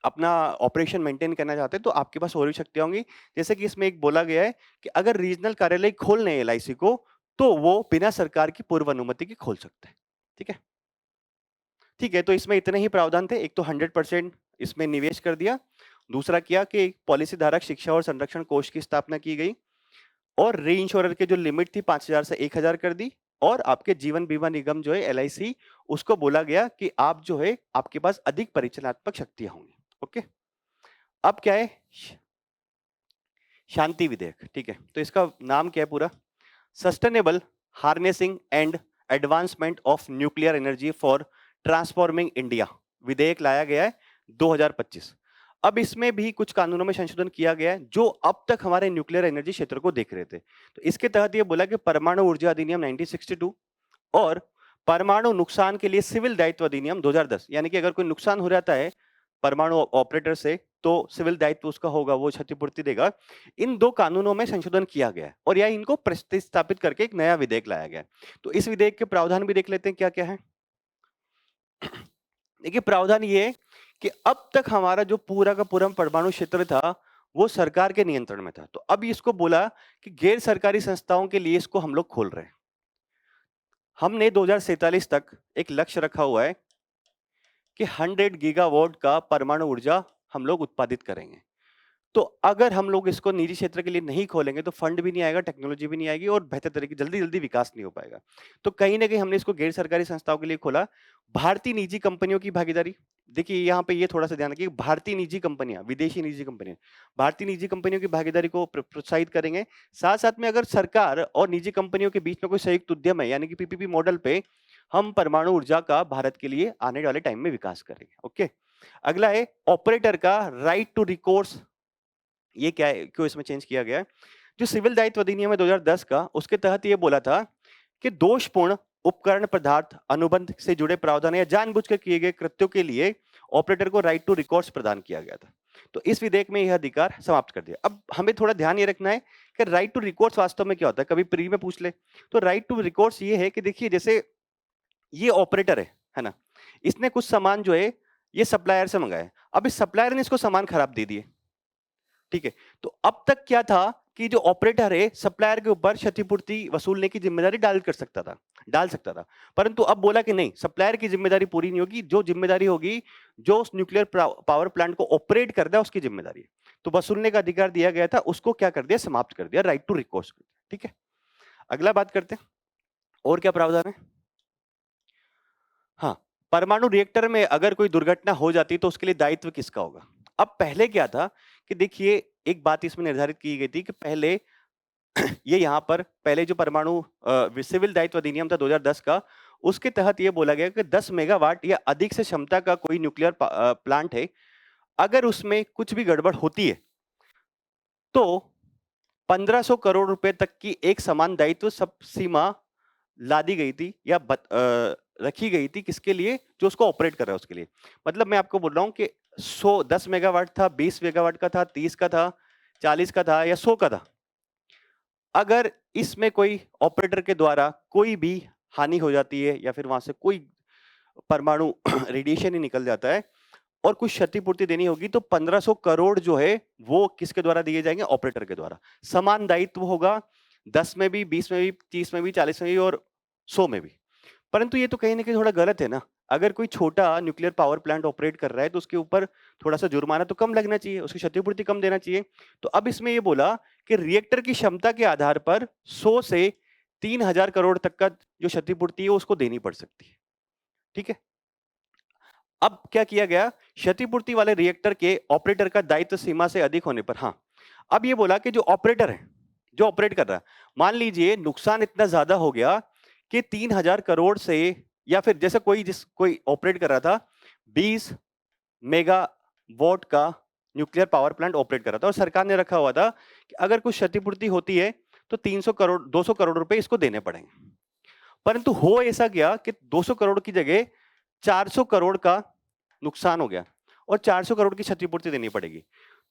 S1: अपना ऑपरेशन मेंटेन करना चाहते हैं तो आपके पास और भी शक्तियां होंगी। जैसे कि इसमें एक बोला गया है कि अगर रीजनल कार्यालय खोलने हैं एलआईसी को, तो वो बिना सरकार की पूर्व अनुमति के खोल सकते हैं। ठीक है, ठीक है, तो इसमें इतने ही प्रावधान थे। एक तो 100% इसमें निवेश कर दिया, दूसरा किया कि पॉलिसी धारक शिक्षा और संरक्षण कोष की स्थापना की गई, और री इंश्योरर के जो लिमिट थी 5,000 से 1,000 कर दी, और आपके जीवन बीमा निगम जो है एलआईसी, उसको बोला गया कि आप जो है आपके पास अधिक परिचालनात्मक शक्तियां होंगी। ओके, अब क्या है? शांति विधेयक। ठीक है, तो इसका नाम क्या है पूरा? Sustainable harnessing and advancement of nuclear energy for transforming India विधेयक लाया गया है 2025। अब इसमें भी कुछ कानूनों में संशोधन किया गया है जो अब तक हमारे न्यूक्लियर एनर्जी क्षेत्र को देख रहे थे। तो इसके तहत ये बोला कि परमाणु ऊर्जा अधिनियम 1962 और परमाणु नुकसान के लिए सिविल दायित्व अधिनियम 2010, यानी कि अगर कोई नुकसान हो जाता है परमाणु ऑपरेटर से तो सिविल दायित्व उसका होगा, वो क्षतिपूर्ति देगा। इन दो कानूनों में संशोधन किया गया है और या इनको प्रतिस्थापित करके एक नया विधेयक लाया गया है। तो इस विधेयक के प्रावधान भी देख लेते हैं क्या क्या है। देखिए, प्रावधान ये है कि अब तक हमारा जो पूरा का पूरा परमाणु क्षेत्र था वो सरकार के नियंत्रण में था, तो अब इसको बोला कि गैर सरकारी संस्थाओं के लिए इसको हम लोग खोल रहे हैं। हमने 2047 तक एक लक्ष्य रखा हुआ है कि 100 गीगावाट का परमाणु ऊर्जा हम लोग उत्पादित करेंगे। तो अगर हम लोग इसको निजी क्षेत्र के लिए नहीं खोलेंगे तो फंड भी नहीं आएगा, टेक्नोलॉजी भी नहीं आएगी और बेहतर तरीके जल्दी जल्दी विकास नहीं हो पाएगा। तो कहीं ना कहीं हमने इसको गैर सरकारी संस्थाओं के लिए खोला। भारतीय निजी कंपनियों की भागीदारी, देखिए यहाँ पे ये थोड़ा सा ध्यान रखिए, भारतीय निजी कंपनियां, विदेशी निजी कंपनियां, भारतीय निजी कंपनियों की भागीदारी को प्रोत्साहित करेंगे। साथ साथ में अगर सरकार और निजी कंपनियों के बीच में कोई संयुक्त उद्यम है, यानी कि पीपीपी मॉडल पे हम परमाणु ऊर्जा का भारत के लिए आने वाले टाइम में विकास करेंगे। ओके, अगला है ऑपरेटर का राइट टू रिकोर्स। ये क्या है, क्यों इसमें चेंज किया गया है? जो सिविल दायित्व अधिनियम है 2010 का, उसके तहत ये बोला था कि दोषपूर्ण उपकरण पदार्थ अनुबंध से जुड़े प्रावधान या जानबूझकर किए गए कृत्यों के लिए ऑपरेटर को राइट टू रिकॉर्ड्स प्रदान किया गया था। तो इस विधेयक में यह अधिकार समाप्त कर दिया। अब हमें थोड़ा ध्यान ये रखना है कि राइट टू रिकॉर्ड्स वास्तव में क्या होता है, कभी प्री में पूछ ले। तो राइट टू रिकॉर्ड्स ये है कि देखिए, जैसे ये ऑपरेटर है ना, इसने कुछ सामान जो है ये सप्लायर से मंगाया, अब इस सप्लायर ने इसको सामान खराब दे दिए। ठीक है, तो अब तक क्या था कि जो ऑपरेटर है सप्लायर के ऊपर क्षतिपूर्ति वसूलने की जिम्मेदारी डाल सकता था, परंतु अब बोला कि नहीं, सप्लायर की जिम्मेदारी पूरी नहीं होगी, जो जिम्मेदारी होगी जो उस न्यूक्लियर पावर प्लांट को ऑपरेट करता है उसकी जिम्मेदारी है। तो वसूलने का अधिकार दिया गया था, उसको क्या कर दिया, समाप्त कर दिया, राइट टू रिकोर्स। ठीक है, अगला बात करते हैं और क्या प्रावधान है। हाँ, परमाणु रिएक्टर में अगर कोई दुर्घटना हो जाती है तो उसके लिए दायित्व किसका होगा? अब पहले क्या था कि देखिए, एक बात इसमें निर्धारित की गई थी कि पहले ये यहाँ पर पहले जो परमाणु सिविल दायित्व अधिनियम था 2010 का, उसके तहत ये बोला गया कि 10 मेगावाट या अधिक से क्षमता का कोई न्यूक्लियर प्लांट है, अगर उसमें कुछ भी गड़बड़ होती है तो 1500 करोड़ रुपए तक की एक समान दायित्व सब सीमा ला दी गई थी या रखी गई थी, किसके लिए? जो उसको ऑपरेट कर रहा है उसके लिए। मतलब मैं आपको बोल रहा हूं कि 10 मेगावाट था, 20 मेगावाट का था, 30 का था, 40 का था या 100 का था। अगर इसमें कोई ऑपरेटर के द्वारा कोई भी हानि हो जाती है या फिर वहां से कोई परमाणु रेडिएशन ही निकल जाता है और कुछ क्षतिपूर्ति देनी होगी, तो 1500 करोड़ जो है वो किसके द्वारा दिए जाएंगे? ऑपरेटर के द्वारा। समान दायित्व होगा 10 में भी, 20 में भी, 30 में भी, 40 में भी और 100 में भी। परंतु ये तो कहीं ना कहीं थोड़ा गलत है ना। अगर कोई छोटा न्यूक्लियर पावर प्लांट ऑपरेट कर रहा है तो उसके ऊपर थोड़ा सा जुर्माना तो कम लगना चाहिए, उसकी क्षतिपूर्ति कम देना चाहिए। तो अब इसमें ये बोला कि रिएक्टर की क्षमता के आधार पर 100 से 3000 करोड़ तक का जो क्षतिपूर्ति है उसको देनी पड़ सकती है। ठीक है। अब क्या किया गया? क्षतिपूर्ति वाले रिएक्टर के ऑपरेटर का दायित्व सीमा से अधिक होने पर, हाँ, अब ये बोला कि जो ऑपरेटर है, जो ऑपरेट कर रहा है, मान लीजिए नुकसान इतना ज्यादा हो गया कि 3000 करोड़ से, या फिर जैसे कोई ऑपरेट कर रहा था 20 मेगावाट का न्यूक्लियर पावर प्लांट ऑपरेट कर रहा था और सरकार ने रखा हुआ था कि अगर कुछ क्षतिपूर्ति होती है तो 300 करोड़ 200 करोड़ रुपए इसको देने पड़ेंगे। परंतु हो ऐसा गया कि 200 करोड़ की जगह 400 करोड़ का नुकसान हो गया और 400 करोड़ की क्षतिपूर्ति देनी पड़ेगी।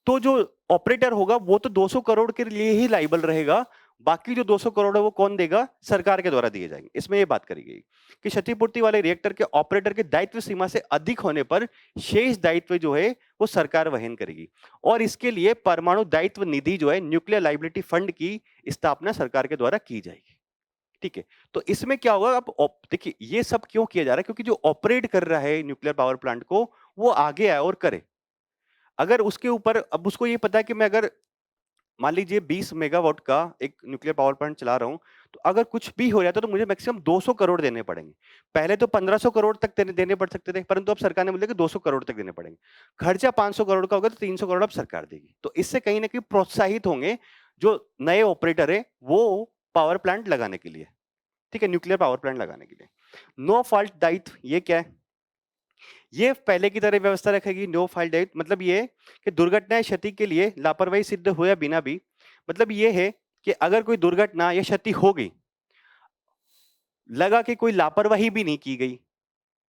S1: तो जो ऑपरेटर होगा वो तो 200 करोड़ के लिए ही लाइबल रहेगा, बाकी जो 200 करोड़ है वो कौन देगा? सरकार के द्वारा दिए जाएंगे। इसमें ये बात करी गई कि क्षतिपूर्ति वाले रिएक्टर के ऑपरेटर के दायित्व सीमा से अधिक होने पर शेष दायित्व जो है वो सरकार वहन करेगी और इसके लिए परमाणु दायित्व निधि जो है, न्यूक्लियर लाइबिलिटी फंड की स्थापना सरकार के द्वारा की जाएगी। ठीक है। तो इसमें क्या होगा? अब देखिए ये सब क्यों किया जा रहा है? क्योंकि जो ऑपरेट कर रहा है न्यूक्लियर पावर प्लांट को वो आगे आए और करे। अगर उसके ऊपर, अब उसको ये पता है कि मैं अगर मान लीजिए 20 मेगावाट का एक न्यूक्लियर पावर प्लांट चला रहा हूं, तो अगर कुछ भी हो जाता है तो मुझे मैक्सिमम 200 करोड़ देने पड़ेंगे। पहले तो 1500 करोड़ तक देने पड़ सकते थे, परंतु अब सरकार ने बोला कि 200 करोड़ तक देने पड़ेंगे। खर्चा 500 करोड़ का होगा तो 300 करोड़ अब सरकार देगी। तो इससे कहीं ना कहीं प्रोत्साहित होंगे जो नए ऑपरेटर है वो पावर प्लांट लगाने के लिए। ठीक है, न्यूक्लियर पावर प्लांट लगाने के लिए। नो फॉल्ट दायित्व ये क्या है? ये पहले की तरह व्यवस्था रखेगी। नो फॉल्ट दायित्व मतलब ये है कि दुर्घटना क्षति के लिए लापरवाही सिद्ध हुआ बिना भी, मतलब ये है कि अगर कोई दुर्घटना या क्षति हो गई, लगा कि कोई लापरवाही भी नहीं की गई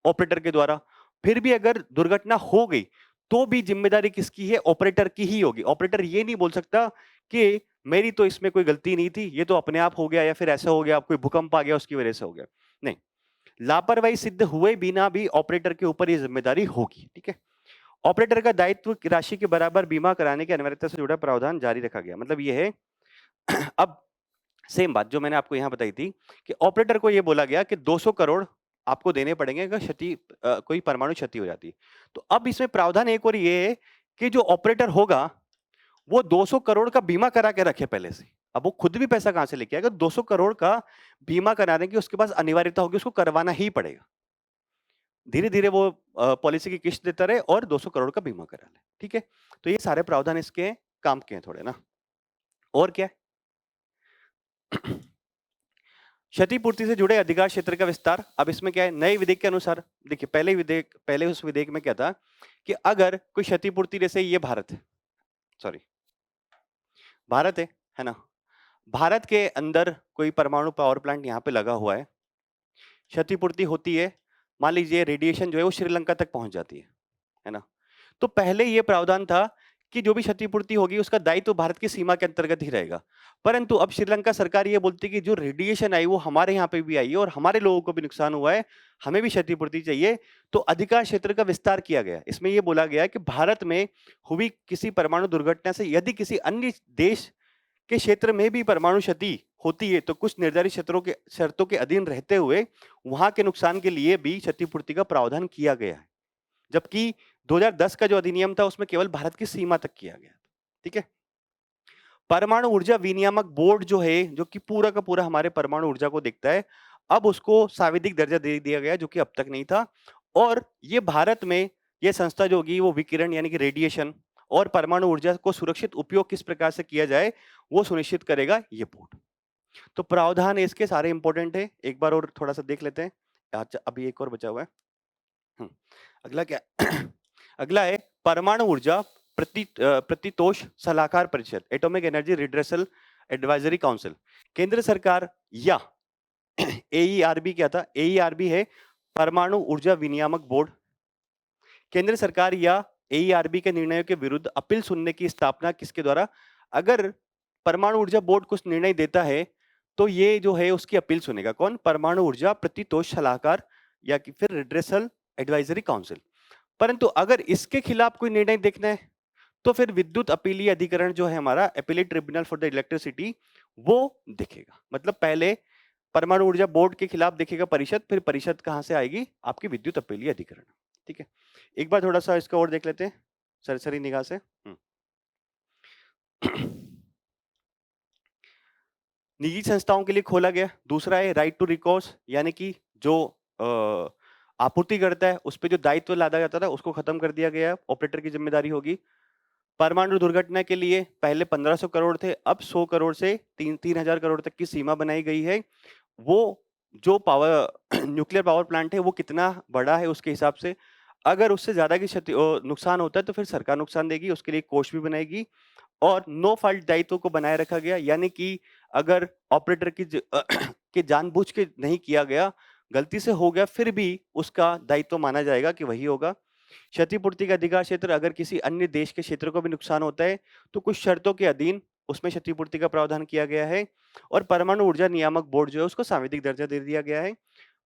S1: ऑपरेटर के द्वारा, फिर भी अगर दुर्घटना हो गई तो भी जिम्मेदारी किसकी है? ऑपरेटर की ही होगी। ऑपरेटर ये नहीं बोल सकता कि मेरी तो इसमें कोई गलती नहीं थी, ये तो अपने आप हो गया या फिर ऐसा हो गया, कोई भूकंप आ गया उसकी वजह से हो गया। नहीं, लापरवाही सिद्ध हुए बिना भी ऑपरेटर के ऊपर ये जिम्मेदारी होगी। ठीक है। ऑपरेटर का दायित्व की राशि के बराबर बीमा कराने की अनिवार्यता से जुड़ा प्रावधान जारी रखा गया। मतलब ये है अब सेम बात जो मैंने आपको यहां बताई थी कि ऑपरेटर को यह बोला गया कि 200 करोड़ आपको देने पड़ेंगे अगर कोई परमाणु क्षति हो जाती है। तो अब इसमें प्रावधान एक और ये है कि जो ऑपरेटर होगा वो 200 करोड़ का बीमा करा के रखे पहले से। अब वो खुद भी पैसा कहां से लेके आएगा? 200 करोड़ का बीमा कराने की उसके पास अनिवार्यता होगी, उसको करवाना ही पड़ेगा। धीरे धीरे वो पॉलिसी की किस्त देता रहे और 200 करोड़ का बीमा करा ले। ठीक है। तो ये सारे प्रावधान इसके काम के हैं थोड़े ना। और क्या? क्षतिपूर्ति से जुड़े अधिकार क्षेत्र का विस्तार। अब इसमें क्या है? नए विधेयक के अनुसार, देखिए पहले उस विधेयक में क्या था कि अगर कोई क्षतिपूर्ति, जैसे ये भारत है, सॉरी भारत है ना, भारत के अंदर कोई परमाणु पावर प्लांट यहाँ पे लगा हुआ है, क्षतिपूर्ति होती है, मान लीजिए रेडिएशन जो है वो श्रीलंका तक पहुंच जाती है ना। तो पहले ये प्रावधान था कि जो भी क्षतिपूर्ति होगी उसका दायित्व भारत की सीमा के अंतर्गत ही रहेगा। परंतु अब श्रीलंका सरकार ये बोलती है कि जो रेडिएशन आई वो हमारे यहाँ पे भी आई है और हमारे लोगों को भी नुकसान हुआ है, हमें भी क्षतिपूर्ति चाहिए। तो अधिकार क्षेत्र का विस्तार किया गया। इसमें यह बोला गया कि भारत में हुई किसी परमाणु दुर्घटना से यदि किसी अन्य देश के क्षेत्र में भी परमाणु क्षति होती है तो कुछ निर्धारित क्षेत्रों के शर्तों के अधीन रहते हुए वहां के नुकसान के लिए भी क्षतिपूर्ति का प्रावधान किया गया है। जबकि 2010 का जो अधिनियम था उसमें केवल भारत की सीमा तक किया गया। ठीक है। परमाणु ऊर्जा विनियामक बोर्ड जो है, जो कि पूरा का पूरा हमारे परमाणु ऊर्जा को देखता है, अब उसको सांविधिक दर्जा दे दिया गया जो कि अब तक नहीं था। और ये भारत में ये संस्था जो होगी वो विकिरण यानी कि रेडिएशन और परमाणु ऊर्जा को सुरक्षित उपयोग किस प्रकार से किया जाए वो सुनिश्चित करेगा ये बोर्ड। तो प्रावधान इसके सारे इंपॉर्टेंट है, एक बार और थोड़ा सा देख लेते हैं। अच्छा, अभी एक और बचा हुआ है। अगला क्या? अगला है परमाणु ऊर्जा प्रतितोष सलाहकार परिषद, atomic energy redressal advisory council, केंद्र सरकार या एईआरबी क्या था? एईआरबी है परमाणु ऊर्जा विनियामक बोर्ड। केंद्र सरकार या एईआरबी के निर्णयों के विरुद्ध अपील सुनने की स्थापना किसके द्वारा? अगर परमाणु ऊर्जा बोर्ड कुछ निर्णय देता है तो ये जो है उसकी अपील सुनेगा कौन? परमाणु ऊर्जा प्रतितोष सलाहकार या कि फिर रिड्रेसल एडवाइजरी काउंसिल। परंतु अगर इसके खिलाफ कोई निर्णय देखना है तो फिर विद्युत अपीलीय अधिकरण जो है हमारा, appellate tribunal for the electricity, वो देखेगा। मतलब पहले परमाणु ऊर्जा बोर्ड के खिलाफ देखेगा परिषद, फिर परिषद कहां से आएगी? आपकी विद्युत अपीलीय अधिकरण। ठीक है, एक बार थोड़ा सा इसका और देख लेते हैं सरसरी निगाह से। निजी संस्थाओं के लिए खोला गया। दूसरा है राइट टू रिकॉर्स, यानी कि जो आपूर्ति करता है उस पर जो दायित्व लादा जाता था उसको खत्म कर दिया गया, ऑपरेटर की जिम्मेदारी होगी। परमाणु दुर्घटना के लिए पहले 1500 करोड़ थे, अब 100 करोड़ से 3000 करोड़ तक की सीमा बनाई गई है। वो जो पावर न्यूक्लियर पावर प्लांट है वो कितना बड़ा है उसके हिसाब से, अगर उससे ज्यादा की क्षति नुकसान होता है तो फिर सरकार नुकसान देगी, उसके लिए कोष भी बनाएगी। और नो फॉल्ट दायित्व को बनाए रखा गया, यानी कि अगर ऑपरेटर की के जानबूझ के नहीं किया गया, गलती से हो गया, फिर भी उसका दायित्व माना जाएगा कि वही होगा। क्षतिपूर्ति का अधिकार क्षेत्र, अगर किसी अन्य देश के क्षेत्र को भी नुकसान होता है तो कुछ शर्तों के अधीन उसमें क्षतिपूर्ति का प्रावधान किया गया है। और परमाणु ऊर्जा नियामक बोर्ड जो है उसको सांविधिक दर्जा दे दिया गया है।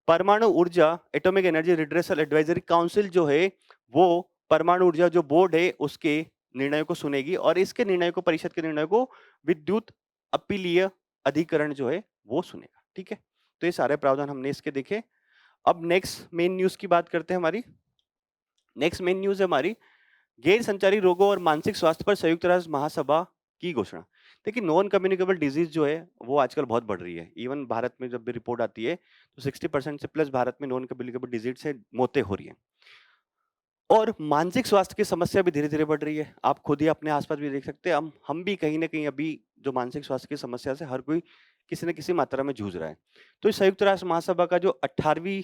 S1: परमाणु ऊर्जा atomic energy redressal advisory council जो है वो परमाणु ऊर्जा जो बोर्ड है उसके निर्णयों को सुनेगी और इसके निर्णय को, परिषद के निर्णय को विद्युत अपीलीय अधिकरण जो है वो सुनेगा। ठीक है, तो ये सारे प्रावधान हमने इसके देखे। अब नेक्स्ट मेन न्यूज की बात करते हैं। हमारी नेक्स्ट मेन न्यूज है हमारी गैर संचारी रोगों और मानसिक स्वास्थ्य पर संयुक्त राष्ट्र महासभा की घोषणा। देखिए, नॉन कम्युनिकेबल डिजीज जो है वो आजकल बहुत बढ़ रही है। इवन भारत में जब भी रिपोर्ट आती है तो 60% से प्लस भारत में नॉन कम्युनिकेबल डिजीज से मौतें हो रही हैं। और मानसिक स्वास्थ्य की समस्या भी धीरे धीरे बढ़ रही है। आप खुद ही अपने आसपास भी देख सकते हैं, हम भी कहीं ना कहीं अभी जो मानसिक स्वास्थ्य की समस्या से हर कोई किसी न किसी मात्रा में जूझ रहा है। तो इस संयुक्त राष्ट्र महासभा का जो 18वीं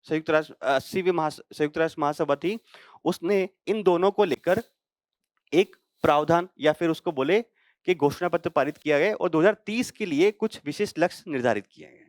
S1: संयुक्त राष्ट्र 80वीं संयुक्त राष्ट्र महासभा थी, उसने इन दोनों को लेकर एक प्रावधान या फिर उसको बोले कि घोषणा पत्र पारित किया गया और 2030 के लिए कुछ विशेष लक्ष्य निर्धारित किए गए।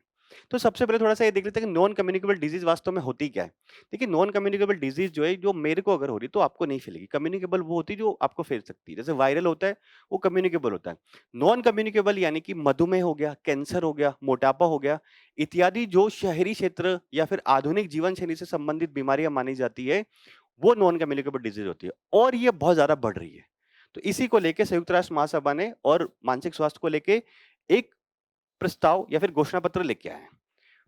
S1: तो सबसे पहले थोड़ा सा ये देख लेते हैं कि नॉन कम्युनिकेबल डिजीज वास्तव में होती क्या है। देखिए, नॉन कम्युनिकेबल डिजीज जो है, जो मेरे को अगर हो रही तो आपको नहीं फैलेगी। कम्युनिकेबल वो होती है जो आपको फैल सकती है, जैसे वायरल होता है वो कम्युनिकेबल होता है। नॉन कम्युनिकेबल यानी कि मधुमेह हो गया, कैंसर हो गया, मोटापा हो गया इत्यादि जो शहरी क्षेत्र या फिर आधुनिक जीवन शैली से संबंधित बीमारियां मानी जाती है, वो नॉन कम्युनिकेबल डिजीज होती है और ये बहुत ज्यादा बढ़ रही है। तो इसी को लेकर संयुक्त राष्ट्र महासभा ने और मानसिक स्वास्थ्य को लेकर एक प्रस्ताव या फिर घोषणा पत्र लेके आए हैं।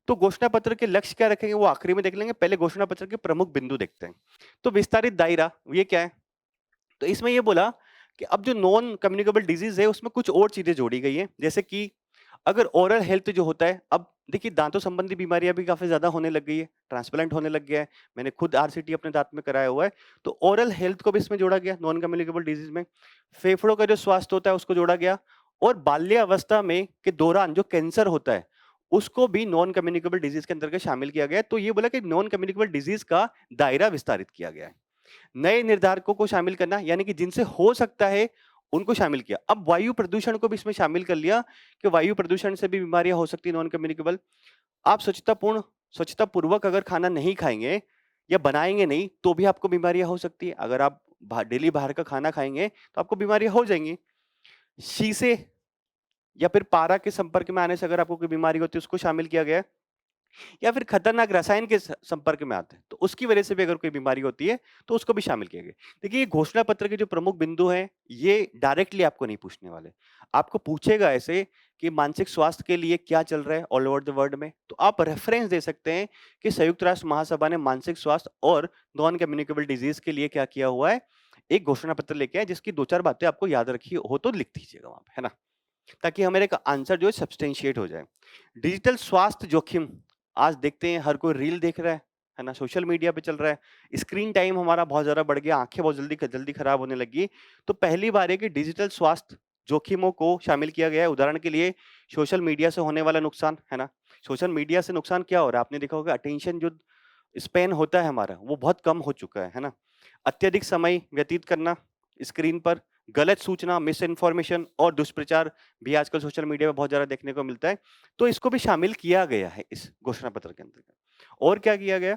S1: तो घोषणा पत्र के लक्ष्य क्या रखेंगे वो आखिरी में देख लेंगे, पहले घोषणा पत्र के प्रमुख बिंदु देखते हैं। तो विस्तारित दायरा ये क्या है? तो इसमें ये बोला कि अब जो नॉन कम्युनिकेबल डिजीज है उसमें कुछ और चीजें जोड़ी गई है, जैसे कि अगर ओरल हेल्थ जो होता है, अब देखिए दांतों संबंधी बीमारियां भी काफी ज्यादा होने लग गई है, ट्रांसप्लांट होने लग गया है। मैंने खुद आरसीटी अपने दांत में कराया हुआ है। तो ओरल हेल्थ को भी इसमें जोड़ा गया नॉन कम्युनिकेबल डिजीज में। फेफड़ों का जो स्वास्थ्य होता है उसको जोड़ा गया और बाल्यावस्था में के दौरान जो कैंसर होता है उसको भी नॉन कम्युनिकेबल डिजीज के अंतर्गत शामिल किया गया है। तो ये बोला कि नॉन कम्युनिकेबल डिजीज का दायरा विस्तारित किया गया है। नए निर्धारकों को शामिल करना, यानी कि जिनसे हो सकता है उनको शामिल किया। अब वायु प्रदूषण को भी इसमें शामिल कर लिया कि वायु प्रदूषण से भी बीमारियां हो सकती है नॉन कम्युनिकेबल। आप स्वच्छता पूर्वक अगर खाना नहीं खाएंगे या बनाएंगे नहीं तो भी आपको बीमारियां हो सकती है। अगर आप डेली बाहर का खाना खाएंगे तो आपको बीमारियां हो जाएंगी। शीशे या फिर पारा के संपर्क में आने से अगर आपको कोई बीमारी होती है उसको शामिल किया गया है। या फिर खतरनाक रसायन के संपर्क में आते हैं तो उसकी वजह से भी अगर कोई बीमारी होती है तो उसको भी शामिल किया गया। देखिए, ये घोषणा पत्र के जो प्रमुख बिंदु हैं ये डायरेक्टली आपको नहीं पूछने वाले। आपको पूछेगा ऐसे कि मानसिक स्वास्थ्य के लिए क्या चल रहा है ऑल ओवर द वर्ल्ड में, तो आप रेफरेंस दे सकते हैं कि संयुक्त राष्ट्र महासभा ने मानसिक स्वास्थ्य और नॉन कम्युनिकेबल डिजीज के लिए क्या किया हुआ है। एक घोषणा पत्र लेके आए जिसकी 2-4 बातें आपको याद रखी हो तो लिख दीजिएगा वहां पे, है ना, ताकि हमारे का आंसर जो है सब्सटेंशिएट हो जाए। डिजिटल स्वास्थ्य जोखिम, आज देखते हैं हर कोई रील देख रहा है ना, सोशल मीडिया पे चल रहा है। स्क्रीन टाइम हमारा बहुत ज्यादा बढ़ गया, आंखें बहुत जल्दी जल्दी खराब होने लगी। तो पहली बार है कि डिजिटल स्वास्थ्य जोखिमों को शामिल किया गया है। उदाहरण के लिए सोशल मीडिया से होने वाला नुकसान, है ना। सोशल मीडिया से नुकसान क्या हो रहा है? आपने देखा होगा अटेंशन जो स्पेन होता है हमारा वो बहुत कम हो चुका है ना। अत्यधिक समय व्यतीत करना, स्क्रीन पर गलत सूचना, मिस इन्फॉर्मेशन और दुष्प्रचार भी आजकल सोशल मीडिया में बहुत ज्यादा देखने को मिलता है, तो इसको भी शामिल किया गया है इस घोषणा पत्र के अंतर्गत। और क्या किया गया,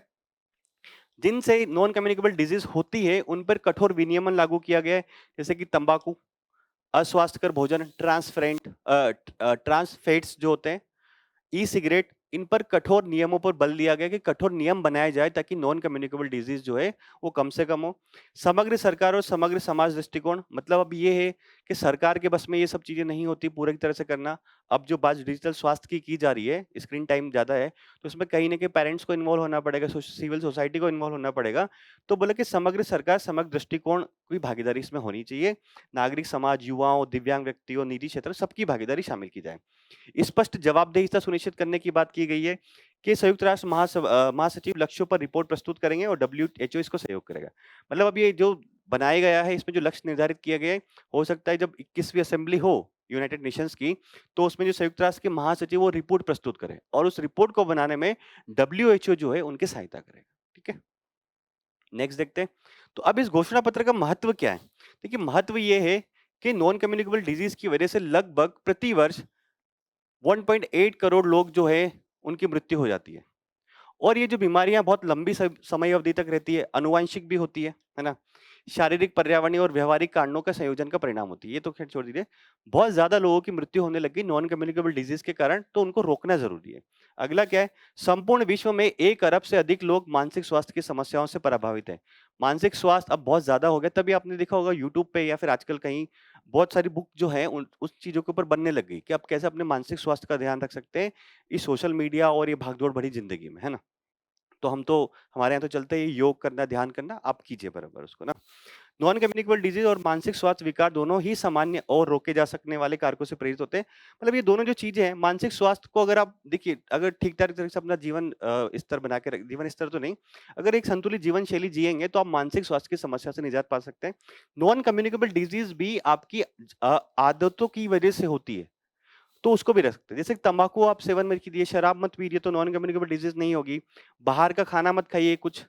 S1: जिनसे नॉन कम्युनिकेबल डिजीज होती है उन पर कठोर विनियमन लागू किया गया है, जैसे कि तंबाकू, अस्वास्थ्यकर भोजन, ट्रांस फैट्स जो होते हैं, ई सिगरेट, इन पर कठोर नियमों पर बल दिया गया कि कठोर नियम बनाए जाए ताकि नॉन कम्युनिकेबल डिजीज जो है वो कम से कम हो। समग्र सरकार और समग्र समाज दृष्टिकोण, मतलब अब ये है कि सरकार के बस में ये सब चीजें नहीं होती पूरी तरह से करना। अब जो बात डिजिटल स्वास्थ्य की जा रही है, स्क्रीन टाइम ज्यादा है, तो उसमें कहीं ना कहीं पेरेंट्स को इन्वॉल्व होना पड़ेगा, सिविल सोसाइटी को इन्वॉल्व होना पड़ेगा। तो बोले कि समग्र सरकार, समग्र दृष्टिकोण की भागीदारी इसमें होनी चाहिए। नागरिक समाज, युवाओं, दिव्यांग व्यक्तियों, निजी क्षेत्र, सबकी भागीदारी शामिल की जाए। स्पष्ट जवाबदेहिता सुनिश्चित करने की बात की गई है कि संयुक्त राष्ट्र महासचिव लक्ष्यों पर रिपोर्ट प्रस्तुत करेंगे और डब्ल्यूएचओ इसको सहयोग करेगा। मतलब अब ये जो बनाया गया है, इसमें जो लक्ष्य निर्धारित किया गया है, हो सकता है जब 21वीं असेंबली हो यूनाइटेड नेशंस की, तो उसमें जो संयुक्त राष्ट्र के महासचिव वो रिपोर्ट प्रस्तुत करें और उस रिपोर्ट को बनाने में डब्ल्यूएचओ जो है उनकी सहायता करेगा। ठीक है, नेक्स्ट देखते हैं। तो अब इस घोषणा पत्र का महत्व क्या है? देखिए, महत्व ये है कि नॉन कम्युनिकेबल डिजीज की वजह से लगभग प्रति वर्ष 1.8 करोड़ लोग जो है उनकी मृत्यु हो जाती है। और ये जो बीमारियां बहुत लंबी समय अवधि तक रहती है, अनुवांशिक भी होती है ना, शारीरिक, पर्यावरणीय और व्यवहारिक कारणों का संयोजन का परिणाम होती है। ये तो खैर छोड़ दीजिए, बहुत ज्यादा लोगों की मृत्यु होने लगी नॉन कम्युनिकेबल डिजीज के कारण, तो उनको रोकना जरूरी है। अगला क्या है, संपूर्ण विश्व में 1 अरब से अधिक लोग मानसिक स्वास्थ्य की समस्याओं से प्रभावित है। मानसिक स्वास्थ्य अब बहुत ज्यादा हो गया, तभी आपने देखा होगा यूट्यूब पे या फिर आजकल कहीं बहुत सारी बुक जो है उस चीजों के ऊपर बनने लग गई कि आप कैसे अपने मानसिक स्वास्थ्य का ध्यान रख सकते हैं इस सोशल मीडिया और ये भागदौड़ भरी जिंदगी में, है ना। तो हम तो, हमारे यहाँ तो चलते ही योग करना, ध्यान करना, आप कीजिए बराबर उसको ना। नॉन कम्युनिकेबल डिजीज और मानसिक स्वास्थ्य विकार दोनों ही सामान्य और रोके जा सकने वाले कारकों से प्रेरित होते हैं। मतलब ये दोनों जो चीजें हैं, मानसिक स्वास्थ्य को अगर आप देखिए, अगर ठीक ठाक तरह से अपना जीवन स्तर बना के जीवन स्तर तो नहीं, अगर एक संतुलित जीवन शैली जिएंगे तो आप मानसिक स्वास्थ्य की समस्या से निजात पा सकते हैं। नॉन कम्युनिकेबल डिजीज भी आपकी आदतों की वजह से होती है, तो उसको भी रख सकते हैं। जैसे तंबाकू आप सेवन मत कीजिए, शराब मत पीजिए, तो नॉन कम्युनिकेबल डिजीज नहीं होगी। बाहर का खाना मत खाइए, कुछ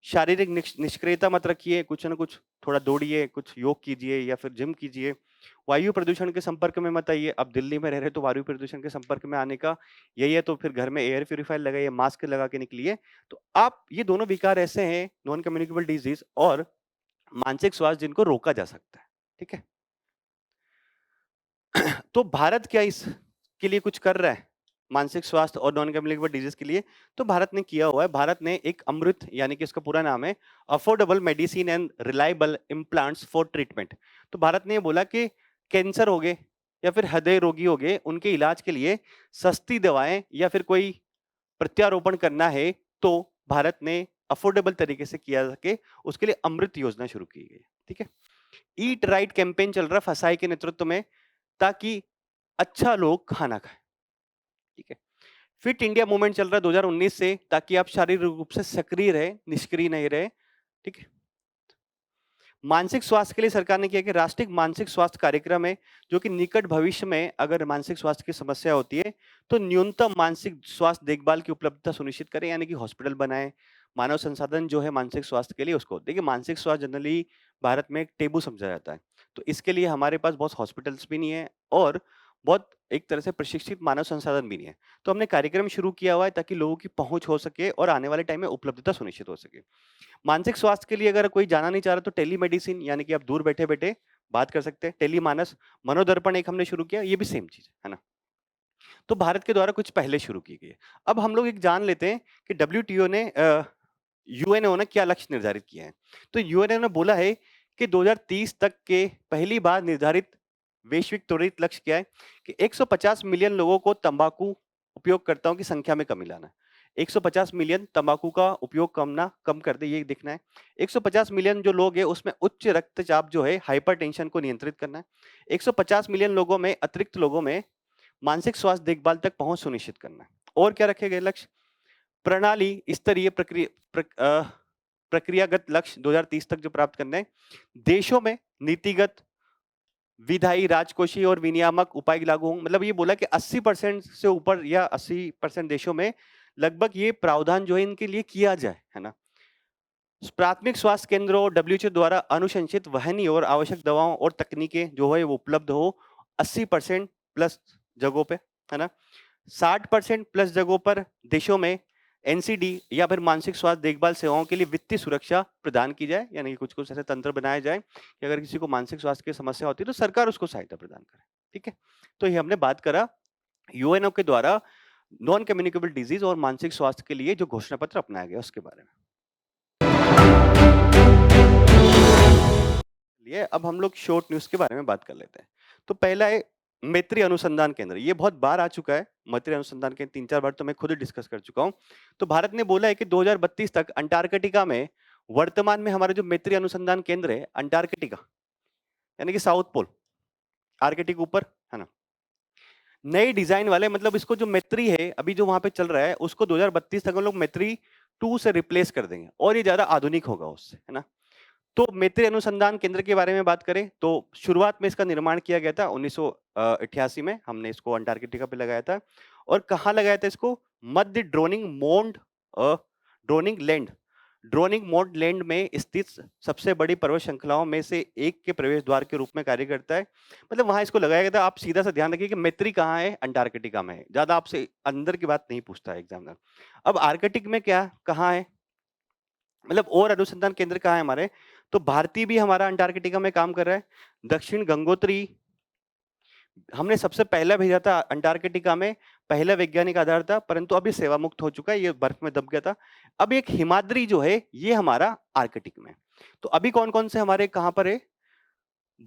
S1: शारीरिक निष्क्रियता मत रखिए, कुछ ना कुछ थोड़ा दौड़िए, कुछ योग कीजिए या फिर जिम कीजिए। वायु प्रदूषण के संपर्क में मत आइए। अब दिल्ली में रह रहे तो वायु प्रदूषण के संपर्क में आने का यही है, तो फिर घर में एयर प्यूरिफायर लगाइए, मास्क लगा के निकलिए। तो आप, ये दोनों विकार ऐसे हैं, नॉन कम्युनिकेबल डिजीज और मानसिक स्वास्थ्य, जिनको रोका जा सकता है। ठीक है, तो भारत क्या इसके लिए कुछ कर रहा है, मानसिक स्वास्थ्य और नॉन कम्युनिकेबल डिजीज के लिए? तो भारत ने किया हुआ है। भारत ने एक अमृत, यानी कि इसका पूरा नाम है affordable medicine and reliable implants for treatment. तो भारत ने ये बोला कि कैंसर हो गए या फिर हृदय रोगी हो गए, उनके इलाज के लिए सस्ती दवाएं या फिर कोई प्रत्यारोपण करना है, तो भारत ने अफोर्डेबल तरीके से किया सके, उसके लिए अमृत योजना शुरू की गई। ठीक है, ईट राइट कैंपेन चल रहा है फसाई के नेतृत्व में, ताकि अच्छा लोग खाना खाएं। ठीक है, फिट इंडिया मूवमेंट चल रहा है 2019 से, ताकि आप शारीरिक रूप से सक्रिय रहे, निष्क्रिय नहीं रहे। ठीक है, मानसिक स्वास्थ्य के लिए सरकार ने किया कि राष्ट्रीय मानसिक स्वास्थ्य कार्यक्रम है, जो कि निकट भविष्य में अगर मानसिक स्वास्थ्य की समस्या होती है तो न्यूनतम मानसिक स्वास्थ्य देखभाल की उपलब्धता सुनिश्चित करें, यानी कि हॉस्पिटल बनाए, मानव संसाधन जो है मानसिक स्वास्थ्य के लिए उसको देखिए। मानसिक स्वास्थ्य जनरली भारत में एक टेबू समझा जाता है, तो इसके लिए हमारे पास बहुत हॉस्पिटल्स भी नहीं है और बहुत एक तरह से प्रशिक्षित मानव संसाधन भी नहीं है। तो हमने कार्यक्रम शुरू किया हुआ है ताकि लोगों की पहुंच हो सके और आने वाले टाइम में उपलब्धता सुनिश्चित हो सके। मानसिक स्वास्थ्य के लिए अगर कोई जाना नहीं चाह रहा तो टेलीमेडिसिन, यानी कि आप दूर बैठे बैठे बात कर सकते हैं। टेलीमानस, मनोदर्पण एक हमने शुरू किया, ये भी सेम चीज है ना। तो भारत के द्वारा कुछ पहले शुरू की गई है। अब हम लोग एक जान लेते हैं कि डब्ल्यूटीओ ने, यूएनओ ने क्या लक्ष्य निर्धारित किया है। तो यूएनओ ने बोला है कि 2030 तक के पहली बार निर्धारित वैश्विक त्वरित लक्ष्य क्या है कि 150 मिलियन लोगों को तंबाकू उपयोगकर्ताओं की संख्या में कमी लाना है। 150 मिलियन तंबाकू का उपयोग कम कर दे, ये देखना है। 150 मिलियन जो लोग हैं उसमें उच्च रक्तचाप जो है, हाइपरटेंशन को नियंत्रित करना है। 150 मिलियन लोगों में, अतिरिक्त लोगों में मानसिक स्वास्थ्य देखभाल तक पहुंच सुनिश्चित करना है। और क्या रखे गए लक्ष्य, प्रणाली स्तरीय प्रक्रियागत लक्ष्य 2030 तक जो प्राप्त करना है। देशों में नीतिगत, विधायी, राजकोषीय और विनियामक उपाय लागू हों। मतलब ये बोला कि 80% से ऊपर या 80% देशों में लगभग ये प्रावधान जो है इनके लिए किया जाए, है ना। प्राथमिक स्वास्थ्य केंद्रों डब्ल्यूएचओ द्वारा अनुशंसित वहनी और आवश्यक दवाओं और तकनीकें जो है वो उपलब्ध हो 80% प्लस जगहों पे, है ना। 60% प्लस जगहों पर देशों में एनसीडी या फिर मानसिक स्वास्थ्य देखभाल सेवाओं के लिए वित्तीय सुरक्षा प्रदान की जाए, यानी कि कुछ कुछ ऐसे तंत्र बनाए जाए कि अगर किसी को मानसिक स्वास्थ्य की समस्या होती है तो सरकार उसको सहायता प्रदान करे। ठीक है, तो ये हमने बात करा यूएनओ के द्वारा नॉन कम्युनिकेबल डिजीज और मानसिक स्वास्थ्य के लिए जो घोषणा पत्र अपनाया गया उसके बारे में। लिए अब हम लोग शॉर्ट न्यूज के बारे में बात कर लेते हैं। तो पहला है मैत्री अनुसंधान केंद्र। ये बहुत बार आ चुका है, मैत्री अनुसंधान केंद्र 3-4 बार तो मैं खुद ही डिस्कस कर चुका हूं। तो भारत ने बोला है कि 2032 तक अंटार्कटिका में, वर्तमान में हमारा जो मैत्री अनुसंधान केंद्र है अंटार्कटिका यानी कि साउथ पोल, आर्कटिक ऊपर, है ना, नए डिजाइन वाले, मतलब इसको जो मैत्री है अभी जो वहां पे चल रहा है उसको 2032 तक हम लोग मैत्री 2 से रिप्लेस कर देंगे और ये ज्यादा आधुनिक होगा उससे, है ना। तो मैत्री अनुसंधान केंद्र के बारे में बात करें तो शुरुआत में इसका निर्माण किया गया था 1988 में, हमने इसको अंटार्कटिका पे लगाया था। और कहाँ लगाया था इसको? मध्य ड्रोनिंग मोड लैंड में स्थित सबसे बड़ी पर्वत श्रृंखलाओं में से एक के प्रवेश द्वार के रूप में कार्य करता है, मतलब वहां इसको लगाया गया था। आप सीधा सा ध्यान रखिए कि मैत्री कहाँ है, अंटार्कटिका में है, ज्यादा आपसे अंदर की बात नहीं पूछता है एग्जामिनर। अब आर्कटिक में क्या कहाँ है, मतलब और अनुसंधान केंद्र कहाँ है हमारे, तो भारतीय भी हमारा अंटार्कटिका में काम कर रहा है। दक्षिण गंगोत्री हमने सबसे पहला भेजा था अंटार्कटिका में, पहला वैज्ञानिक आधार था, परंतु अभी सेवा मुक्त हो चुका है, ये बर्फ में दब गया था। अब एक हिमाद्री जो है ये हमारा आर्कटिक में। तो अभी कौन कौन से हमारे कहां पर है?